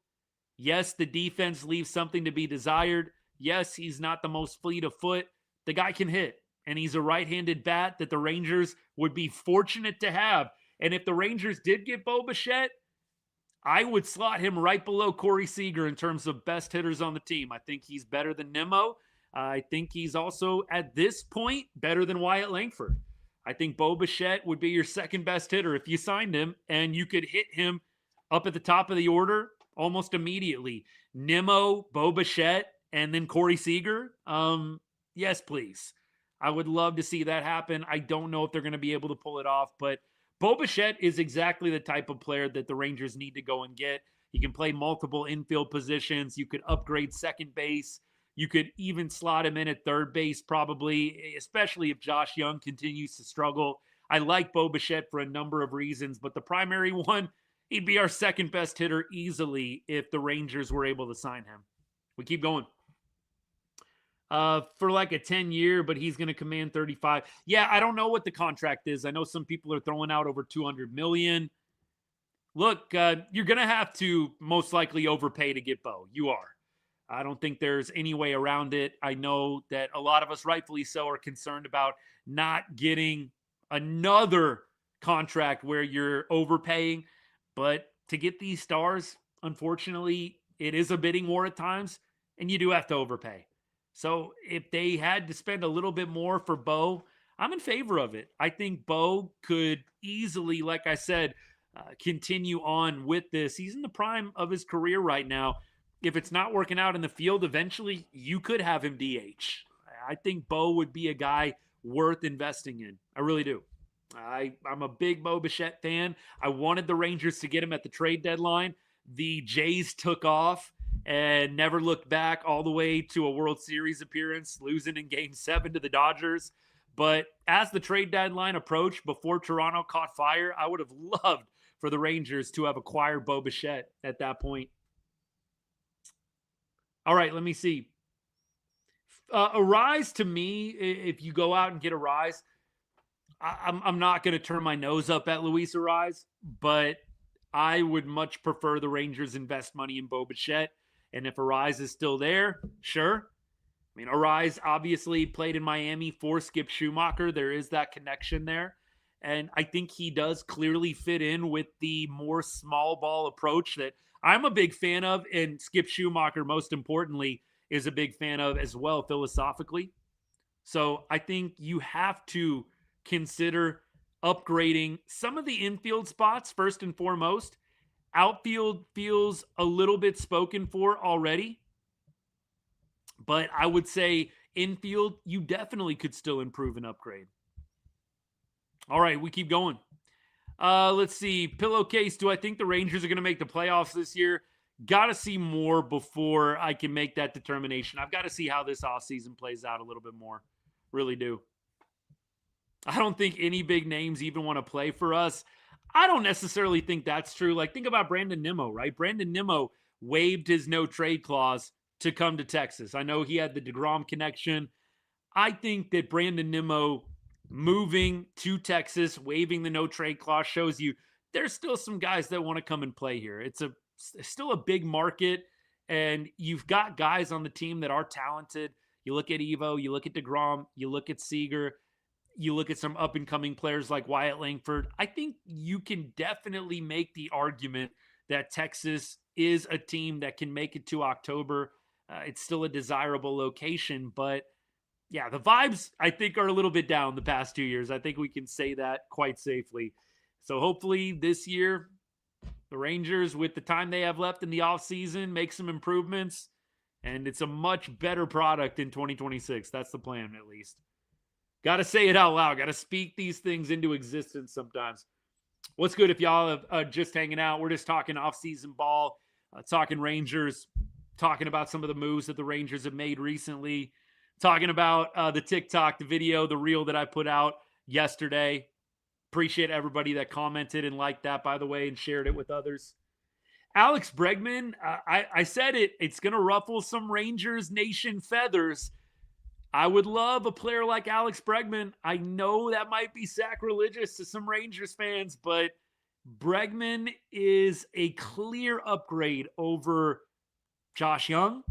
Yes, the defense leaves something to be desired. Yes, he's not the most fleet of foot. The guy can hit, and he's a right-handed bat that the Rangers would be fortunate to have. And if the Rangers did get Bo Bichette, I would slot him right below Corey Seager in terms of best hitters on the team. I think he's better than Nimmo. I think he's also, at this point, better than Wyatt Langford. I think Bo Bichette would be your second best hitter if you signed him, and you could hit him up at the top of the order almost immediately. Nimmo, Bo Bichette, and then Corey Seager. Yes, please. I would love to see that happen. I don't know if they're going to be able to pull it off, but Bo Bichette is exactly the type of player that the Rangers need to go and get. He can play multiple infield positions. You could upgrade second base. You could even slot him in at third base probably, especially if Josh Young continues to struggle. I like Bo Bichette for a number of reasons, but the primary one, he'd be our second best hitter easily if the Rangers were able to sign him. We keep going. For like a 10-year, but he's going to command 35. Yeah, I don't know what the contract is. I know some people are throwing out over $200 million. Look, you're going to have to most likely overpay to get Bo. You are. I don't think there's any way around it. I know that a lot of us, rightfully so, are concerned about not getting another contract where you're overpaying. But to get these stars, unfortunately, it is a bidding war at times, and you do have to overpay. So if they had to spend a little bit more for Bo, I'm in favor of it. I think Bo could easily, like I said, continue on with this. He's in the prime of his career right now. If it's not working out in the field, eventually you could have him DH. I think Bo would be a guy worth investing in. I really do. I'm a big Bo Bichette fan. I wanted the Rangers to get him at the trade deadline. The Jays took off and never looked back all the way to a World Series appearance, losing in Game 7 to the Dodgers. But as the trade deadline approached, before Toronto caught fire, I would have loved for the Rangers to have acquired Bo Bichette at that point. All right, let me see. Arise, to me, if you go out and get Arise, I'm not going to turn my nose up at Luis Arise, but I would much prefer the Rangers invest money in Bo Bichette. And if Arise is still there, sure. I mean, Arise obviously played in Miami for Skip Schumacher. There is that connection there. And I think he does clearly fit in with the more small ball approach that I'm a big fan of. And Skip Schumacher, most importantly, is a big fan of as well, philosophically. So I think you have to consider upgrading some of the infield spots first and foremost. Outfield feels a little bit spoken for already. But I would say infield, you definitely could still improve and upgrade. All right, we keep going. Let's see. Pillowcase, do I think the Rangers are going to make the playoffs this year? Got to see more before I can make that determination. I've got to see how this offseason plays out a little bit more. Really do. I don't think any big names even want to play for us. I don't necessarily think that's true. Like, think about Brandon Nimmo, right? Brandon Nimmo waived his no trade clause to come to Texas. I know he had the DeGrom connection. I think that Brandon Nimmo moving to Texas, waiving the no trade clause, shows you there's still some guys that want to come and play here. It's still a big market, and you've got guys on the team that are talented. You look at Evo, you look at DeGrom, you look at Seager, you look at some up-and-coming players like Wyatt Langford. I think you can definitely make the argument that Texas is a team that can make it to October. It's still a desirable location, but yeah, the vibes, I think, are a little bit down the past 2 years. I think we can say that quite safely. So hopefully this year, the Rangers, with the time they have left in the offseason, make some improvements, and it's a much better product in 2026. That's the plan, at least. Got to say it out loud. Got to speak these things into existence sometimes. What's good if y'all are just hanging out? We're just talking off-season ball, talking Rangers, talking about some of the moves that the Rangers have made recently, talking about the TikTok, the video, the reel that I put out yesterday. Appreciate everybody that commented and liked that, by the way, and shared it with others. Alex Bregman, I said it. It's going to ruffle some Rangers Nation feathers. I would love a player like Alex Bregman. I know that might be sacrilegious to some Rangers fans, but Bregman is a clear upgrade over Josh Young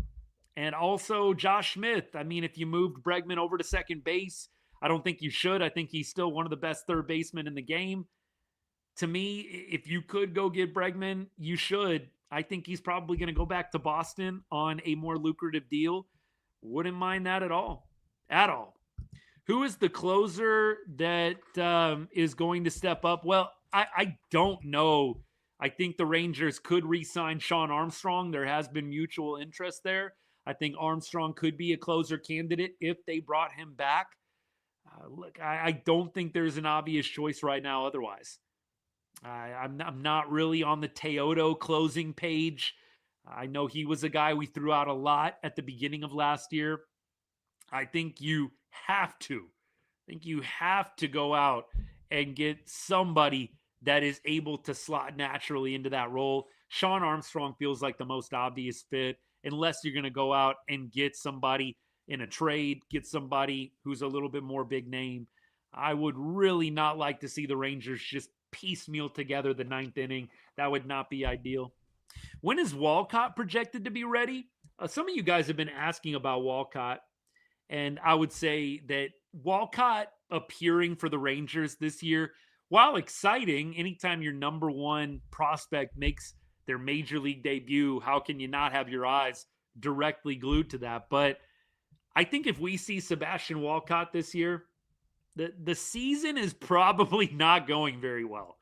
and also Josh Smith. I mean, if you moved Bregman over to second base, I don't think you should. I think he's still one of the best third basemen in the game. To me, if you could go get Bregman, you should. I think he's probably going to go back to Boston on a more lucrative deal. Wouldn't mind that at all. At all. Who is the closer that is going to step up? Well, I don't know. I think the Rangers could re-sign Sean Armstrong. There has been mutual interest there. I think Armstrong could be a closer candidate if they brought him back. Look, I don't think there's an obvious choice right now otherwise. I'm not really on the Teodo closing page. I know he was a guy we threw out a lot at the beginning of last year. I think you have to go out and get somebody that is able to slot naturally into that role. Sean Armstrong feels like the most obvious fit, unless you're going to go out and get somebody in a trade, get somebody who's a little bit more big name. I would really not like to see the Rangers just piecemeal together the ninth inning. That would not be ideal. When is Walcott projected to be ready? Some of you guys have been asking about Walcott, and I would say that Walcott appearing for the Rangers this year, while exciting, anytime your number one prospect makes their major league debut, how can you not have your eyes directly glued to that? But I think if we see Sebastian Walcott this year, the season is probably not going very well.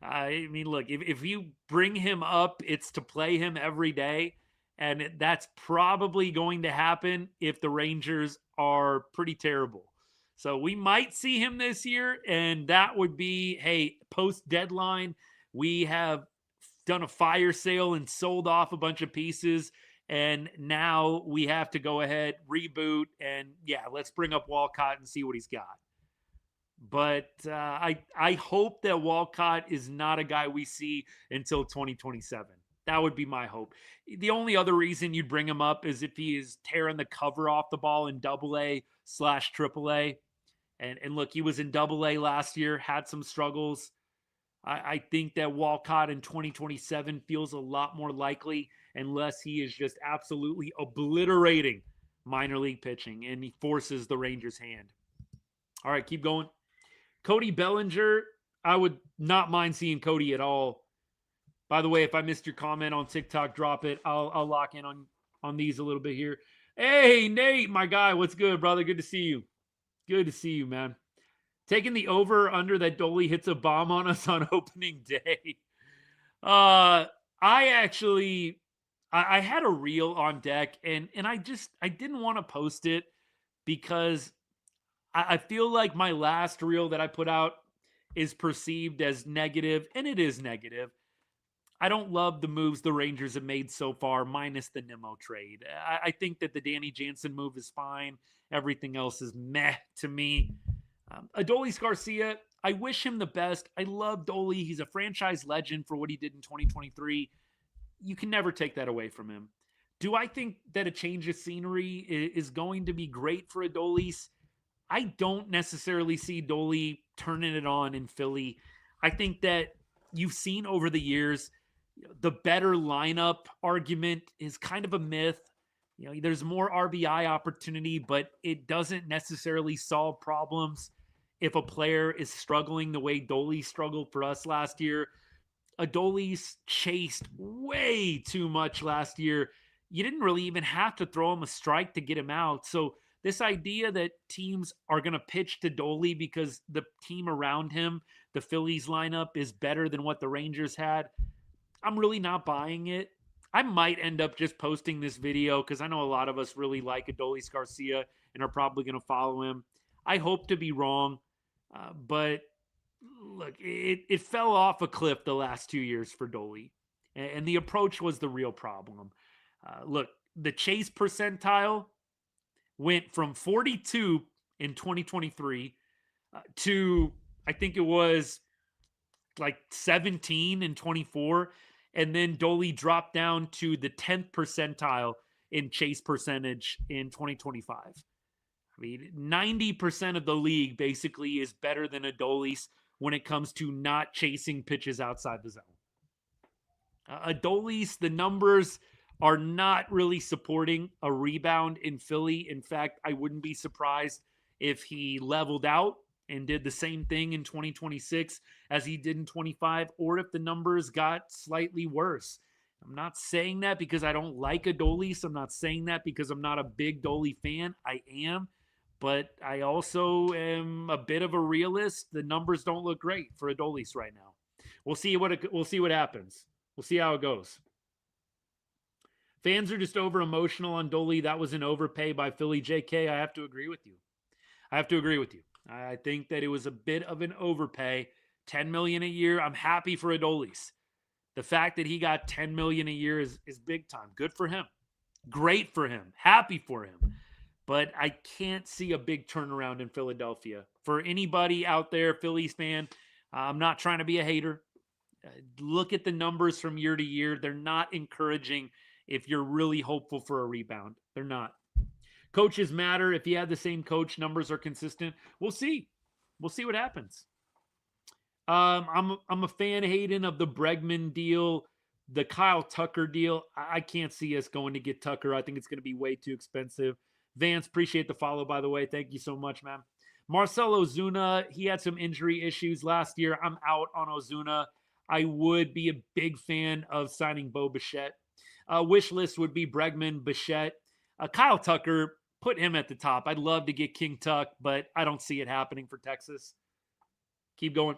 I mean, look, if you bring him up, it's to play him every day. And that's probably going to happen if the Rangers are pretty terrible. So we might see him this year, and that would be, hey, post-deadline, we have done a fire sale and sold off a bunch of pieces, and now we have to go ahead, reboot, and yeah, let's bring up Walcott and see what he's got. But I hope that Walcott is not a guy we see until 2027. That would be my hope. The only other reason you'd bring him up is if he is tearing the cover off the ball in AA/AAA. And look, he was in AA last year, had some struggles. I think that Walcott in 2027 feels a lot more likely unless he is just absolutely obliterating minor league pitching and he forces the Rangers' hand. All right, keep going. Cody Bellinger, I would not mind seeing Cody at all. By the way, if I missed your comment on TikTok, drop it. I'll lock in on these a little bit here. Hey, Nate, my guy. What's good, brother? Good to see you. Good to see you, man. Taking the over under that Dolly hits a bomb on us on opening day. I I had a reel on deck, and I didn't want to post it because I feel like my last reel that I put out is perceived as negative, and it is negative. I don't love the moves the Rangers have made so far, minus the Nimmo trade. I think that the Danny Jansen move is fine. Everything else is meh to me. Adolis Garcia, I wish him the best. I love Dolly. He's a franchise legend for what he did in 2023. You can never take that away from him. Do I think that a change of scenery is going to be great for Adolis? I don't necessarily see Dolly turning it on in Philly. I think that you've seen over the years the better lineup argument is kind of a myth. There's more RBI opportunity, but it doesn't necessarily solve problems if a player is struggling the way Dolly struggled for us last year. Adolis chased way too much last year. You didn't really even have to throw him a strike to get him out. So this idea that teams are going to pitch to Dolly because the team around him, the Phillies lineup, is better than what the Rangers had, I'm really not buying it. I might end up just posting this video because I know a lot of us really like Adolis Garcia and are probably going to follow him. I hope to be wrong, but look, it fell off a cliff the last 2 years for Dolly, and the approach was the real problem. Look, the chase percentile went from 42 in 2023 to, I think it was like 17 in 24. And then Dolly dropped down to the 10th percentile in chase percentage in 2025. I mean, 90% of the league basically is better than Adolis when it comes to not chasing pitches outside the zone. Adolis, the numbers are not really supporting a rebound in Philly. In fact, I wouldn't be surprised if he leveled out and did the same thing in 2026 as he did in 25, or if the numbers got slightly worse. I'm not saying that because I don't like Adolis. I'm not saying that because I'm not a big Dolly fan. I am, but I also am a bit of a realist. The numbers don't look great for Adolis right now. We'll see what happens. We'll see how it goes. Fans are just over emotional on Dolly. That was an overpay by Philly. JK, I have to agree with you. I think that it was a bit of an overpay. $10 million a year. I'm happy for Adolis. The fact that he got $10 million a year is big time. Good for him. Great for him. Happy for him. But I can't see a big turnaround in Philadelphia. For anybody out there, Phillies fan, I'm not trying to be a hater. Look at the numbers from year to year. They're not encouraging if you're really hopeful for a rebound. They're not. Coaches matter. If you have the same coach, numbers are consistent. We'll see. We'll see what happens. I'm a fan, Hayden, of the Bregman deal, the Kyle Tucker deal. I can't see us going to get Tucker. I think it's going to be way too expensive. Vance, appreciate the follow, by the way. Thank you so much, man. Marcell Ozuna, he had some injury issues last year. I'm out on Ozuna. I would be a big fan of signing Bo Bichette. Wish list would be Bregman, Bichette. Kyle Tucker, put him at the top. I'd love to get King Tuck, but I don't see it happening for Texas. Keep going.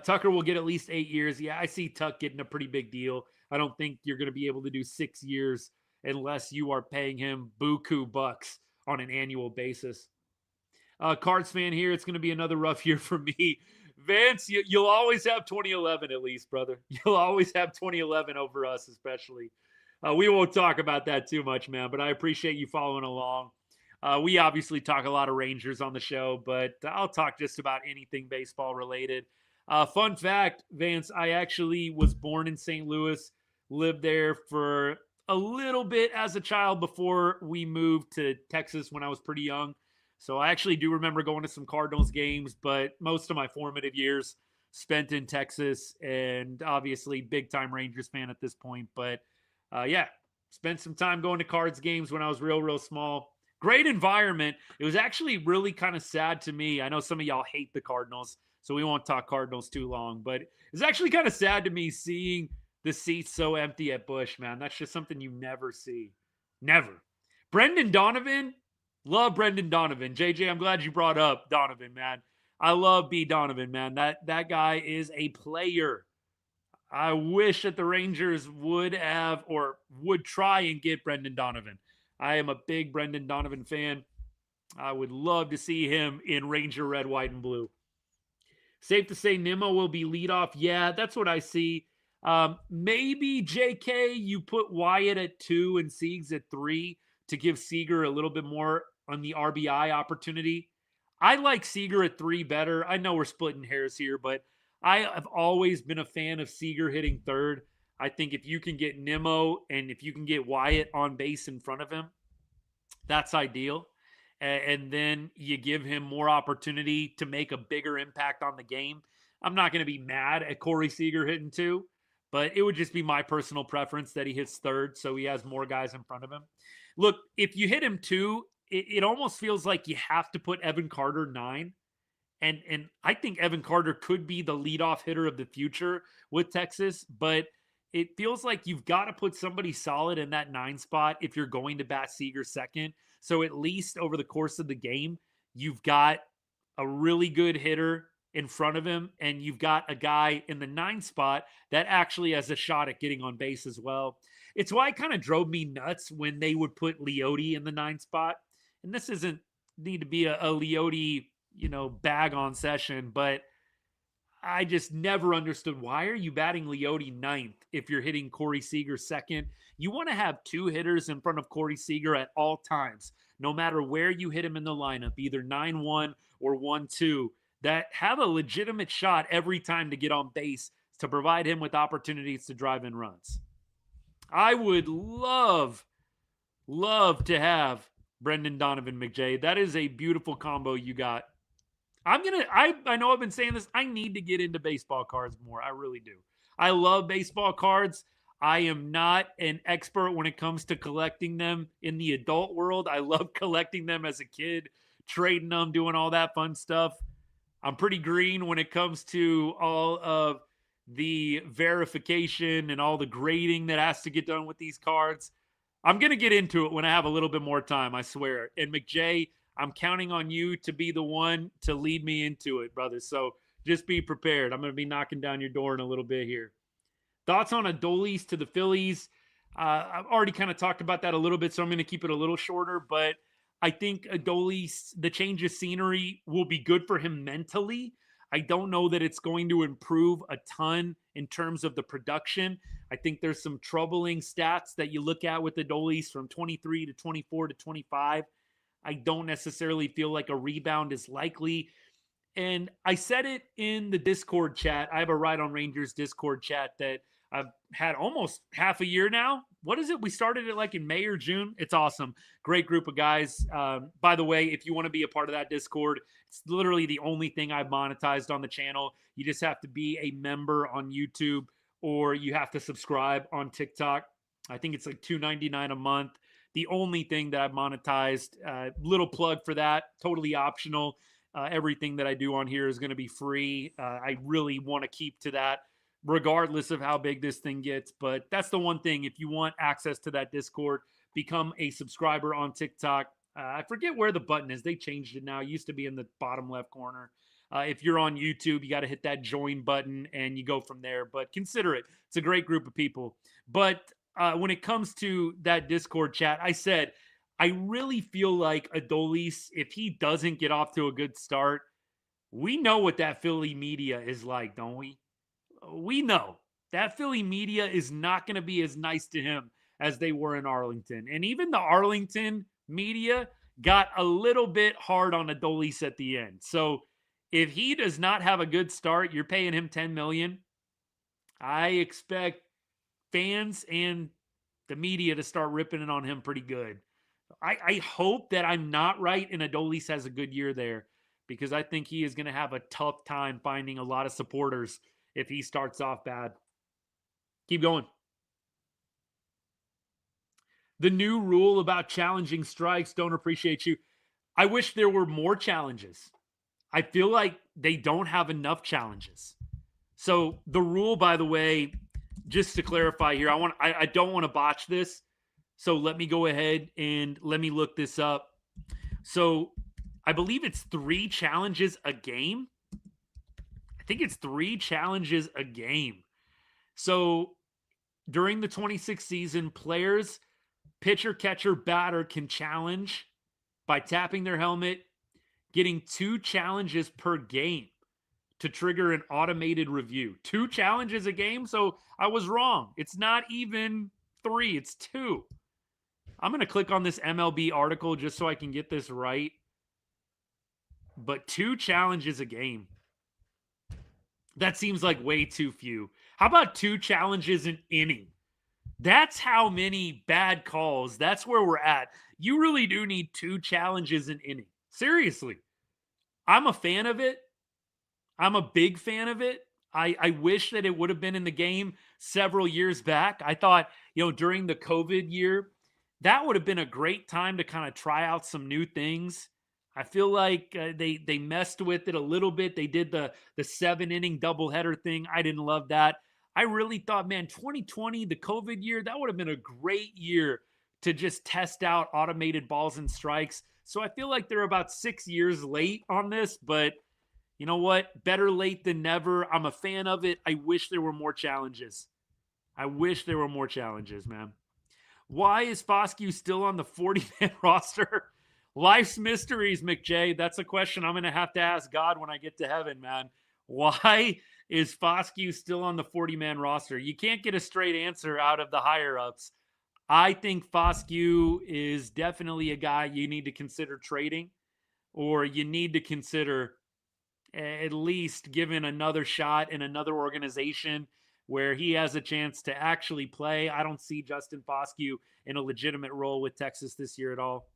Tucker will get at least 8 years. Yeah, I see Tuck getting a pretty big deal. I don't think you're going to be able to do 6 years unless you are paying him buku bucks on an annual basis. Cards fan here, it's going to be another rough year for me. Vance, you'll always have 2011 at least, brother. You'll always have 2011 over us, especially. We won't talk about that too much, man, but I appreciate you following along. We obviously talk a lot of Rangers on the show, but I'll talk just about anything baseball related. Fun fact, Vance, I actually was born in St. Louis, lived there for a little bit as a child before we moved to Texas when I was pretty young. So I actually do remember going to some Cardinals games, but most of my formative years spent in Texas, and obviously big-time Rangers fan at this point. But yeah, spent some time going to Cards games when I was real small. Great environment. It was actually really kind of sad to me. I know some of y'all hate the Cardinals, so we won't talk Cardinals too long. But it's actually kind of sad to me seeing the seats so empty at Busch, man. That's just something you never see. Never. Brendan Donovan. Love Brendan Donovan. JJ, I'm glad you brought up Donovan, man. I love B. Donovan, man. That guy is a player. I wish that the Rangers would have or would try and get Brendan Donovan. I am a big Brendan Donovan fan. I would love to see him in Ranger red, white, and blue. Safe to say Nimmo will be leadoff. Yeah, that's what I see. Maybe JK, you put Wyatt at 2 and Siegs at 3 to give Seager a little bit more on the RBI opportunity. I like Seager at 3 better. I know we're splitting hairs here, but I have always been a fan of Seager hitting third. I think if you can get Nimmo and if you can get Wyatt on base in front of him, that's ideal. And then you give him more opportunity to make a bigger impact on the game. I'm not going to be mad at Corey Seager hitting 2, but it would just be my personal preference that he hits third so he has more guys in front of him. Look, if you hit him 2, it almost feels like you have to put Evan Carter 9. And I think Evan Carter could be the leadoff hitter of the future with Texas, but it feels like you've got to put somebody solid in that 9 spot if you're going to bat Seager second. So at least over the course of the game, you've got a really good hitter in front of him, and you've got a guy in the 9 spot that actually has a shot at getting on base as well. It's why it kind of drove me nuts when they would put Leote in the 9 spot. And this isn't need to be a Leote, bag on session, but I just never understood, why are you batting Leote 9th if you're hitting Corey Seager second? You want to have 2 hitters in front of Corey Seager at all times, no matter where you hit him in the lineup, either 9-1 or 1-2, that have a legitimate shot every time to get on base to provide him with opportunities to drive in runs. I would love to have Brendan Donovan, McJay. That is a beautiful combo you got. I know I've been saying this. I need to get into baseball cards more. I really do. I love baseball cards. I am not an expert when it comes to collecting them in the adult world. I love collecting them as a kid, trading them, doing all that fun stuff. I'm pretty green when it comes to all of the verification and all the grading that has to get done with these cards. I'm going to get into it when I have a little bit more time, I swear. And McJay, I'm counting on you to be the one to lead me into it, brother. So just be prepared. I'm going to be knocking down your door in a little bit here. Thoughts on Adolis to the Phillies? I've already kind of talked about that a little bit, so I'm going to keep it a little shorter. But I think Adolis, the change of scenery will be good for him mentally. I don't know that it's going to improve a ton in terms of the production. I think there's some troubling stats that you look at with Adolis from 23 to 24 to 25. I don't necessarily feel like a rebound is likely. And I said it in the Discord chat. I have a Ride on Rangers Discord chat that I've had almost half a year now. What is it? We started it like in May or June. It's awesome. Great group of guys. By the way, if you want to be a part of that Discord, it's literally the only thing I've monetized on the channel. You just have to be a member on YouTube, or you have to subscribe on TikTok. I think it's like $2.99 a month. The only thing that I've monetized, little plug for that, totally optional. Everything that I do on here is going to be free. I really want to keep to that regardless of how big this thing gets. But that's the one thing. If you want access to that Discord, become a subscriber on TikTok. I forget where the button is. They changed it now. It used to be in the bottom left corner. If you're on YouTube, you got to hit that join button and you go from there. But consider it. It's a great group of people. But when it comes to that Discord chat, I said, I really feel like Adolis, if he doesn't get off to a good start, we know what that Philly media is like, don't we? We know that Philly media is not going to be as nice to him as they were in Arlington. And even the Arlington media got a little bit hard on Adolis at the end. So if he does not have a good start, you're paying him $10 million. I expect fans and the media to start ripping it on him pretty good. I hope that I'm not right and Adolis has a good year there, because I think he is going to have a tough time finding a lot of supporters if he starts off bad. Keep going. The new rule about challenging strikes, don't appreciate you. I wish there were more challenges. I feel like they don't have enough challenges. So the rule, by the way, just to clarify here, I don't want to botch this. So let me go ahead and let me look this up. So I believe it's 3 challenges a game. I think it's 3 challenges a game. So during the 26th season, players, pitcher, catcher, batter can challenge by tapping their helmet, getting 2 challenges per game to trigger an automated review. 2 challenges a game? So I was wrong. It's not even 3, it's 2. I'm going to click on this MLB article just so I can get this right. But 2 challenges a game. That seems like way too few. How about 2 challenges an inning? That's how many bad calls. That's where we're at. You really do need 2 challenges an inning. Seriously. I'm a fan of it. I'm a big fan of it. I wish that it would have been in the game several years back. I thought, during the COVID year, that would have been a great time to kind of try out some new things. I feel like they messed with it a little bit. They did the 7-inning doubleheader thing. I didn't love that. I really thought, man, 2020, the COVID year, that would have been a great year to just test out automated balls and strikes. So I feel like they're about 6 years late on this, but you know what? Better late than never. I'm a fan of it. I wish there were more challenges. Man. Why is Foscue still on the 40-man roster? Life's mysteries, McJay. That's a question I'm going to have to ask God when I get to heaven, man. Why is Foscue still on the 40-man roster? You can't get a straight answer out of the higher-ups. I think Foscue is definitely a guy you need to consider trading, or you need to consider at least giving another shot in another organization where he has a chance to actually play. I don't see Justin Foscue in a legitimate role with Texas this year at all.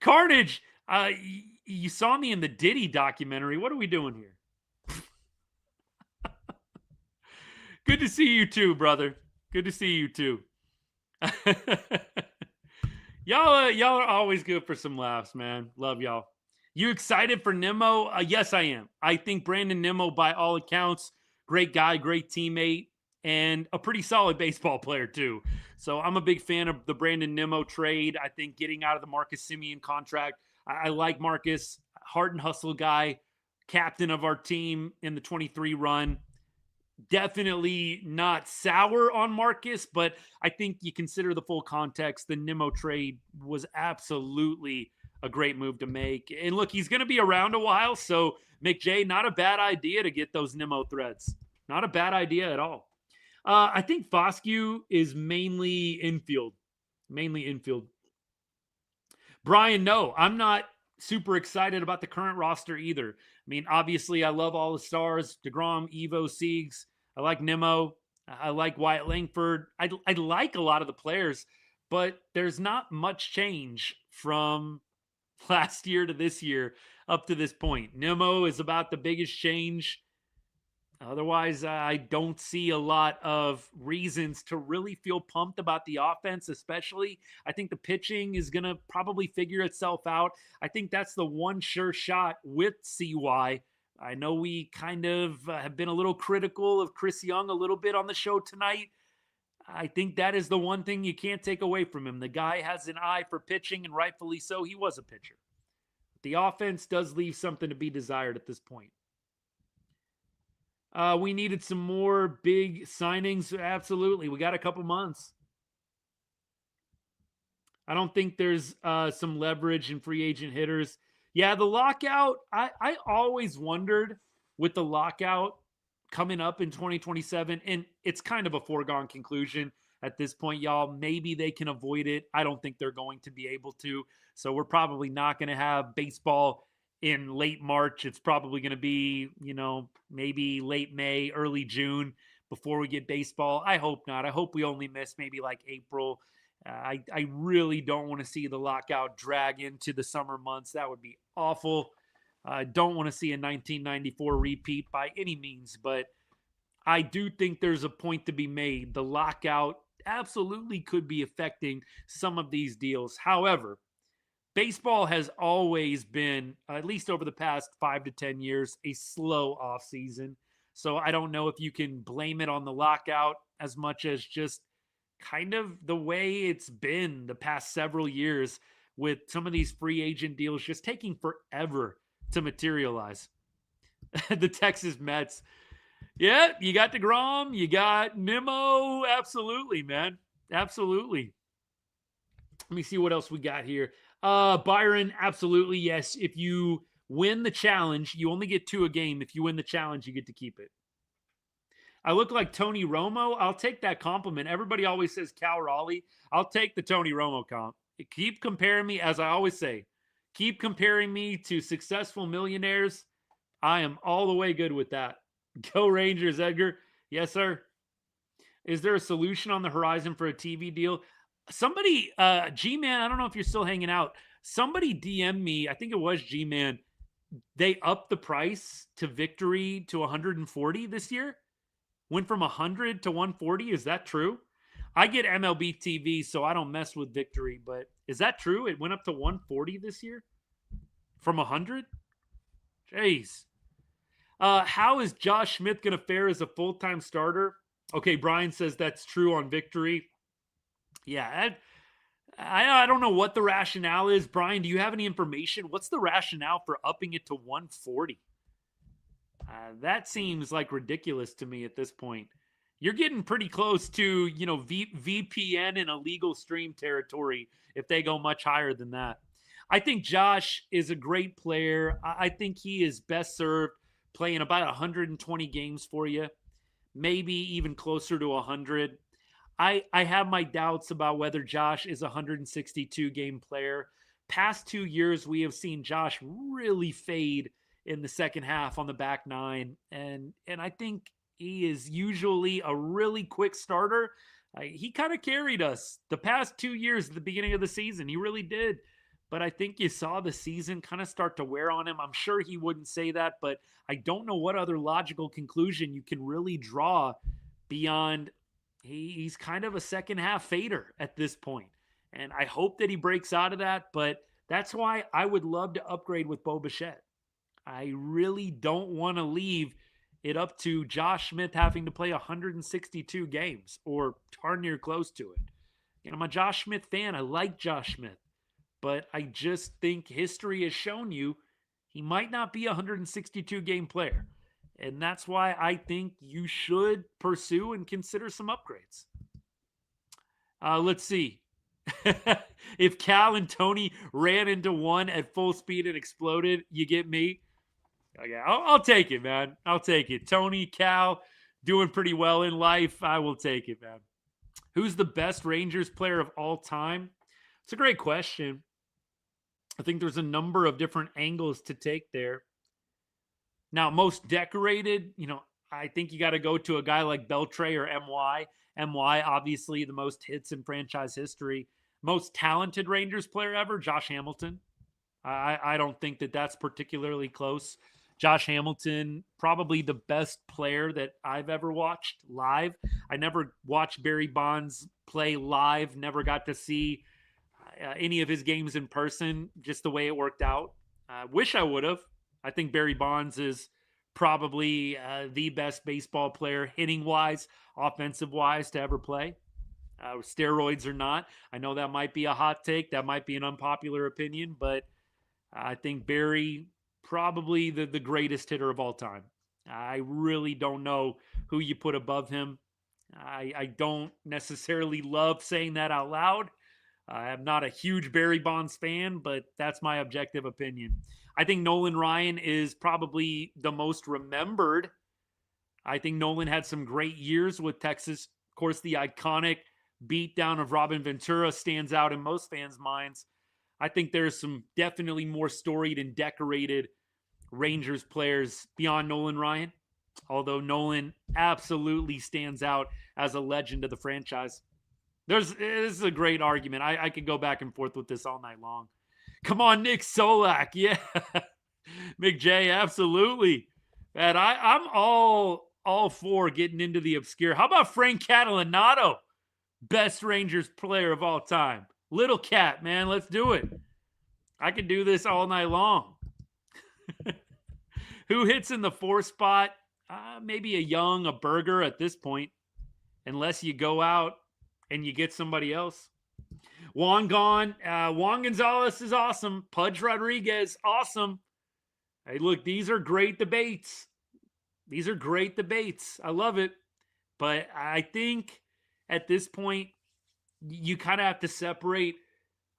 Carnage, you saw me in the Diddy documentary. What are we doing here? Good to see you too, brother. Good to see you too. Y'all are always good for some laughs, man. Love y'all. You excited for Nimmo? Yes, I am. I think Brandon Nimmo, by all accounts, great guy, great teammate, and a pretty solid baseball player too. So I'm a big fan of the Brandon Nimmo trade. I think getting out of the Marcus Semien contract, I like Marcus, heart and hustle guy, captain of our team in the 23 run. Definitely not sour on Marcus, but I think you consider the full context. The Nimmo trade was absolutely a great move to make. And look, he's going to be around a while, so McJay, not a bad idea to get those Nimmo threads. Not a bad idea at all. I think Foscue is mainly infield. Brian, no, I'm not super excited about the current roster either. I mean, obviously, I love all the stars. DeGrom, Evo, Siegs. I like Nimmo. I like Wyatt Langford. I like a lot of the players, but there's not much change from last year to this year up to this point. Nimmo is about the biggest change. Otherwise, I don't see a lot of reasons to really feel pumped about the offense, especially. I think the pitching is going to probably figure itself out. I think that's the one sure shot with CY. I know we kind of have been a little critical of Chris Young a little bit on the show tonight. I think that is the one thing you can't take away from him. The guy has an eye for pitching, and rightfully so. He was a pitcher. The offense does leave something to be desired at this point. We needed some more big signings. Absolutely. We got a couple months. I don't think there's some leverage in free agent hitters. Yeah, the lockout, I always wondered with the lockout coming up in 2027, and it's kind of a foregone conclusion at this point, y'all. Maybe they can avoid it. I don't think they're going to be able to. So we're probably not going to have baseball in late March. It's probably going to be, maybe late May, early June before we get baseball. I hope not. I hope we only miss maybe like April. I really don't want to see the lockout drag into the summer months. That would be awful. I don't want to see a 1994 repeat by any means, but I do think there's a point to be made. The lockout absolutely could be affecting some of these deals. However, baseball has always been, at least over the past 5 to 10 years, a slow offseason. So I don't know if you can blame it on the lockout as much as just kind of the way it's been the past several years with some of these free agent deals just taking forever to materialize. The Texas Mets. Yeah, you got DeGrom, you got Nimmo. Absolutely, man. Absolutely. Let me see what else we got here. Byron, absolutely, yes. If you win the challenge, you only get 2 a game. If you win the challenge, you get to keep it. I look like Tony Romo. I'll take that compliment. Everybody always says Cal Raleigh. I'll take the Tony Romo comp. Keep comparing me, as I always say, keep comparing me to successful millionaires. I am all the way good with that. Go Rangers, Edgar. Yes, sir. Is there a solution on the horizon for a TV deal? Somebody, G-Man, I don't know if you're still hanging out. Somebody DM'd me, I think it was G-Man. They upped the price to Victory to 140 this year. Went from 100 to 140. Is that true? I get MLB TV, so I don't mess with Victory, but is that true? It went up to 140 this year from 100? Jeez. How is Josh Smith going to fare as a full-time starter? Okay, Brian says that's true on Victory. Yeah, I don't know what the rationale is. Brian, do you have any information? What's the rationale for upping it to 140? That seems like ridiculous to me at this point. You're getting pretty close to, VPN and illegal stream territory if they go much higher than that. I think Josh is a great player. I think he is best served playing about 120 games for you, maybe even closer to 100. I have my doubts about whether Josh is a 162 game player. Past 2 years, we have seen Josh really fade in the second half on the back nine. And I think he is usually a really quick starter. He kind of carried us the past 2 years at the beginning of the season. He really did. But I think you saw the season kind of start to wear on him. I'm sure he wouldn't say that, but I don't know what other logical conclusion you can really draw beyond he's kind of a second half fader at this point. And I hope that he breaks out of that, but that's why I would love to upgrade with Bo Bichette. I really don't want to leave it up to Josh Smith having to play 162 games or darn near close to it. I'm a Josh Smith fan. I like Josh Smith, but I just think history has shown you he might not be a 162 game player. And that's why I think you should pursue and consider some upgrades. Let's see. If Cal and Tony ran into one at full speed and exploded, you get me? Okay, I'll take it, man. I'll take it. Tony, Cal, doing pretty well in life. I will take it, man. Who's the best Rangers player of all time? It's a great question. I think there's a number of different angles to take there. Now, most decorated, I think you got to go to a guy like Beltre or MY. MY, obviously, the most hits in franchise history. Most talented Rangers player ever, Josh Hamilton. I don't think that that's particularly close. Josh Hamilton, probably the best player that I've ever watched live. I never watched Barry Bonds play live, never got to see any of his games in person, just the way it worked out. Wish I would have. I think Barry Bonds is probably the best baseball player, hitting-wise, offensive-wise, to ever play. Steroids or not. I know that might be a hot take. That might be an unpopular opinion, but I think Barry, probably the greatest hitter of all time. I really don't know who you put above him. I don't necessarily love saying that out loud. I'm not a huge Barry Bonds fan, but that's my objective opinion. I think Nolan Ryan is probably the most remembered. I think Nolan had some great years with Texas. Of course, the iconic beatdown of Robin Ventura stands out in most fans' minds. I think there's some definitely more storied and decorated Rangers players beyond Nolan Ryan, although Nolan absolutely stands out as a legend of the franchise. This is a great argument. I could go back and forth with this all night long. Come on, Nick Solak. Yeah. McJ, absolutely. And I'm all for getting into the obscure. How about Frank Catalanato? Best Rangers player of all time. Little Cat, man. Let's do it. I could do this all night long. Who hits in the 4 spot? Maybe a Berger at this point. Unless you go out and you get somebody else. Juan Gonzalez is awesome. Pudge Rodriguez, awesome. Hey, look, these are great debates. These are great debates. I love it. But I think at this point, you kind of have to separate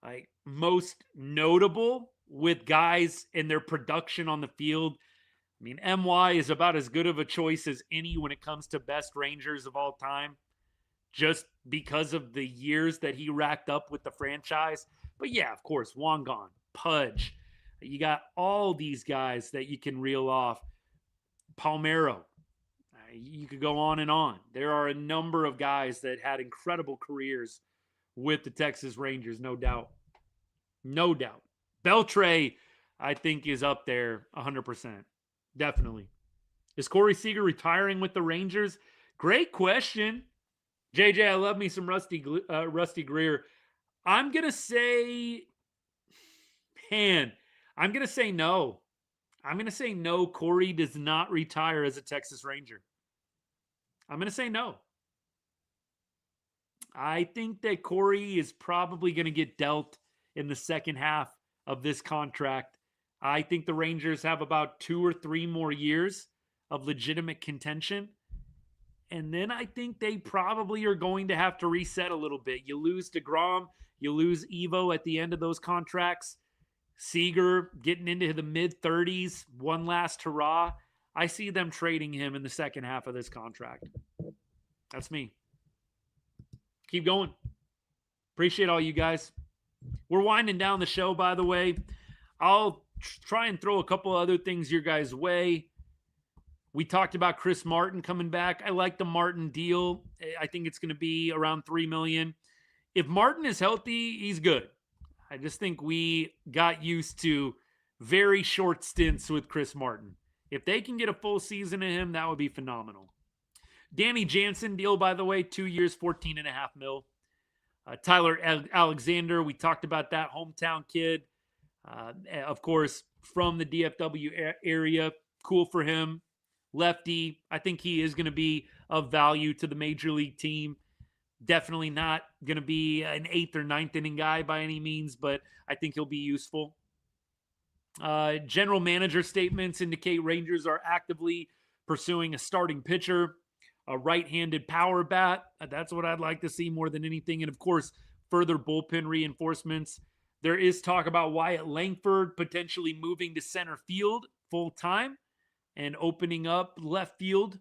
like most notable with guys and their production on the field. I mean, MY is about as good of a choice as any when it comes to best Rangers of all time, just because of the years that he racked up with the franchise. But yeah, of course, Wangan, Pudge. You got all these guys that you can reel off. Palmero. You could go on and on. There are a number of guys that had incredible careers with the Texas Rangers, no doubt. No doubt. Beltre, I think, is up there 100%. Definitely. Is Corey Seager retiring with the Rangers? Great question. JJ, I love me some Rusty Greer. I'm going to say, I'm going to say no. I'm going to say no. Corey does not retire as a Texas Ranger. I'm going to say no. I think that Corey is probably going to get dealt in the second half of this contract. I think the Rangers have about 2 or 3 more years of legitimate contention. And then I think they probably are going to have to reset a little bit. You lose DeGrom, you lose Evo at the end of those contracts. Seager getting into the mid-30s, one last hurrah. I see them trading him in the second half of this contract. That's me. Keep going. Appreciate all you guys. We're winding down the show, by the way. I'll try and throw a couple other things your guys' way. We talked about Chris Martin coming back. I like the Martin deal. I think it's going to be around $3 million. If Martin is healthy, he's good. I just think we got used to very short stints with Chris Martin. If they can get a full season of him, that would be phenomenal. Danny Jansen deal, by the way, 2 years, $14.5 million. Tyler Alexander, we talked about that hometown kid. Of course, from the DFW area. Cool for him. Lefty, I think he is going to be of value to the major league team. Definitely not going to be an 8th or 9th inning guy by any means, but I think he'll be useful. General manager statements indicate Rangers are actively pursuing a starting pitcher, a right-handed power bat. That's what I'd like to see more than anything. And, of course, further bullpen reinforcements. There is talk about Wyatt Langford potentially moving to center field full-time and opening up left field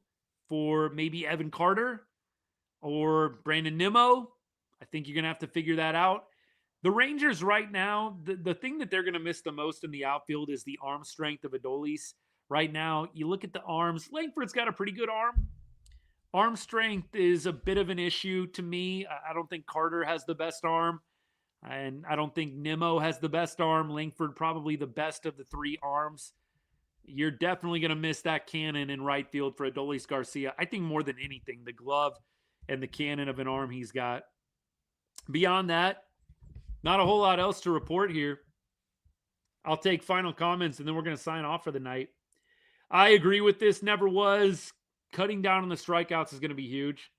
for maybe Evan Carter or Brandon Nimmo. I think you're going to have to figure that out. The Rangers right now, the thing that they're going to miss the most in the outfield is the arm strength of Adolis. Right now, you look at the arms. Langford's got a pretty good arm. Arm strength is a bit of an issue to me. I don't think Carter has the best arm. And I don't think Nimmo has the best arm. Langford probably the best of the 3 arms. You're definitely going to miss that cannon in right field for Adolis Garcia. I think more than anything, the glove and the cannon of an arm he's got. Beyond that, not a whole lot else to report here. I'll take final comments, and then we're going to sign off for the night. I agree with this. Never was. Cutting down on the strikeouts is going to be huge.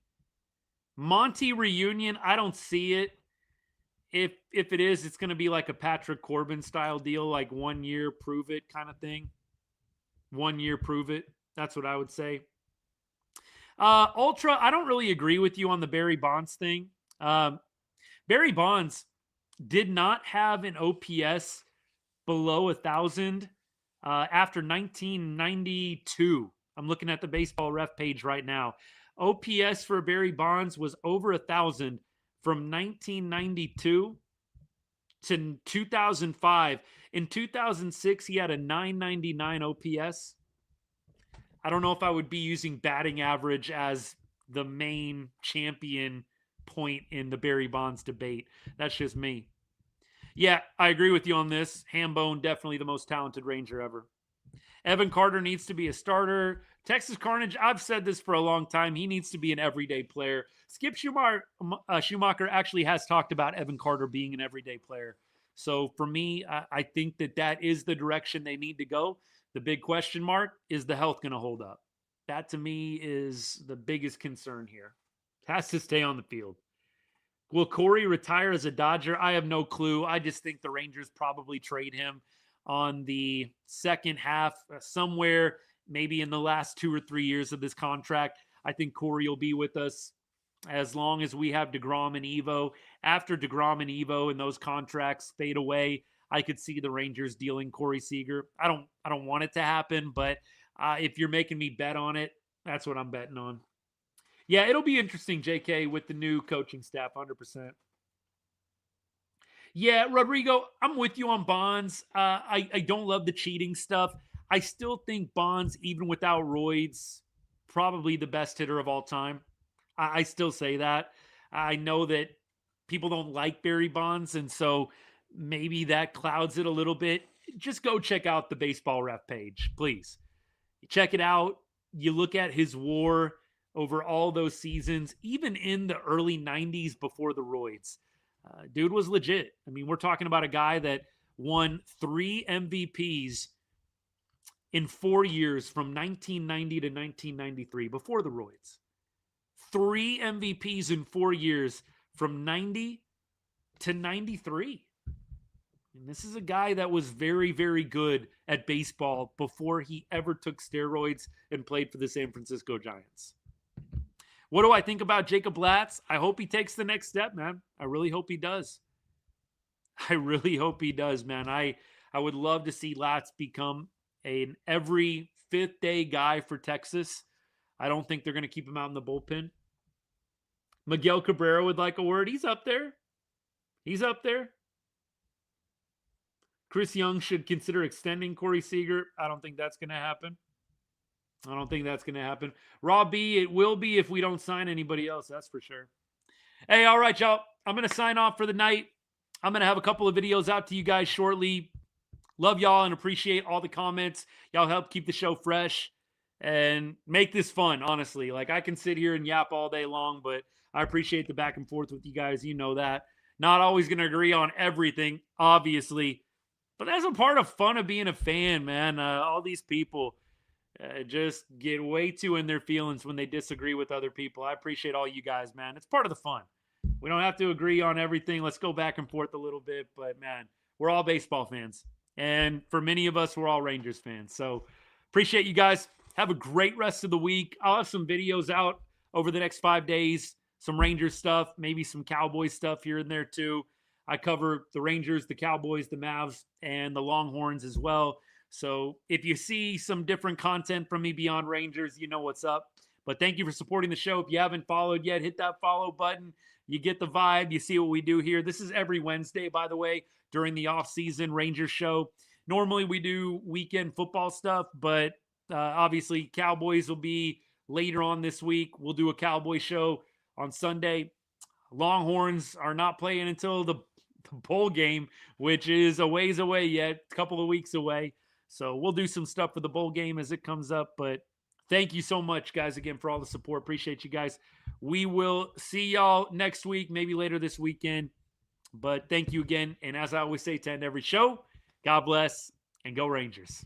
Monty reunion, I don't see it. If it is, it's going to be like a Patrick Corbin style deal, like 1 year, prove it kind of thing. 1 year, prove it. That's what I would say. Ultra, I don't really agree with you on the Barry Bonds thing. Barry Bonds did not have an OPS below 1,000 after 1992. I'm looking at the baseball ref page right now. OPS for Barry Bonds was over 1,000 from 1992 to 2005. In 2006, he had a 999 OPS. I don't know if I would be using batting average as the main champion point in the Barry Bonds debate. That's just me. Yeah, I agree with you on this. Hambone, definitely the most talented Ranger ever. Evan Carter needs to be a starter. Texas Carnage, I've said this for a long time. He needs to be an everyday player. Skip Schumacher actually has talked about Evan Carter being an everyday player. So for me, I think that is the direction they need to go. The big question mark, is the health going to hold up? That to me is the biggest concern here. Has to stay on the field. Will Corey retire as a Dodger? I have no clue. I just think the Rangers probably trade him on the second half, somewhere maybe in the last 2 or 3 years of this contract. I think Corey will be with us as long as we have DeGrom and Evo. After DeGrom and Evo and those contracts fade away, I could see the Rangers dealing Corey Seager. I don't want it to happen, but if you're making me bet on it, that's what I'm betting on. Yeah, it'll be interesting, JK, with the new coaching staff, 100%. Yeah, Rodrigo, I'm with you on Bonds. I don't love the cheating stuff. I still think Bonds, even without roids, probably the best hitter of all time. I still say that. I know that people don't like Barry Bonds, and so maybe that clouds it a little bit. Just go check out the Baseball Ref page, please. Check it out. You look at his WAR over all those seasons, even in the early 90s before the roids. Dude was legit. I mean, we're talking about a guy that won 3 MVPs in 4 years from 1990 to 1993 before the roids. 3 MVPs in 4 years from 90 to 93. And this is a guy that was very, very good at baseball before he ever took steroids and played for the San Francisco Giants. What do I think about Jacob Latz? I hope he takes the next step, man. I really hope he does. I really hope he does, man. I would love to see Latz become an every 5th day guy for Texas. I don't think they're going to keep him out in the bullpen. Miguel Cabrera would like a word. He's up there. He's up there. Chris Young should consider extending Corey Seager. I don't think that's going to happen. I don't think that's going to happen. Raw B, it will be if we don't sign anybody else. That's for sure. Hey, all right, y'all. I'm going to sign off for the night. I'm going to have a couple of videos out to you guys shortly. Love y'all and appreciate all the comments. Y'all help keep the show fresh and make this fun, honestly. Like, I can sit here and yap all day long, but I appreciate the back and forth with you guys. You know that. Not always going to agree on everything, obviously. But that's a part of fun of being a fan, man. All these people just get way too in their feelings when they disagree with other people. I appreciate all you guys, man. It's part of the fun. We don't have to agree on everything. Let's go back and forth a little bit. But, man, we're all baseball fans. And for many of us, we're all Rangers fans. So appreciate you guys. Have a great rest of the week. I'll have some videos out over the next 5 days. Some Rangers stuff, maybe some Cowboys stuff here and there too. I cover the Rangers, the Cowboys, the Mavs, and the Longhorns as well. So if you see some different content from me beyond Rangers, you know what's up. But thank you for supporting the show. If you haven't followed yet, hit that follow button. You get the vibe. You see what we do here. This is every Wednesday, by the way, during the off-season Rangers show. Normally we do weekend football stuff, but obviously Cowboys will be later on this week. We'll do a Cowboy show on Sunday. Longhorns are not playing until the bowl game, which is a ways away yet, a couple of weeks away. So we'll do some stuff for the bowl game as it comes up. But thank you so much, guys, again, for all the support. Appreciate you guys. We will see y'all next week, maybe later this weekend. But thank you again. And as I always say to end every show, God bless and go Rangers.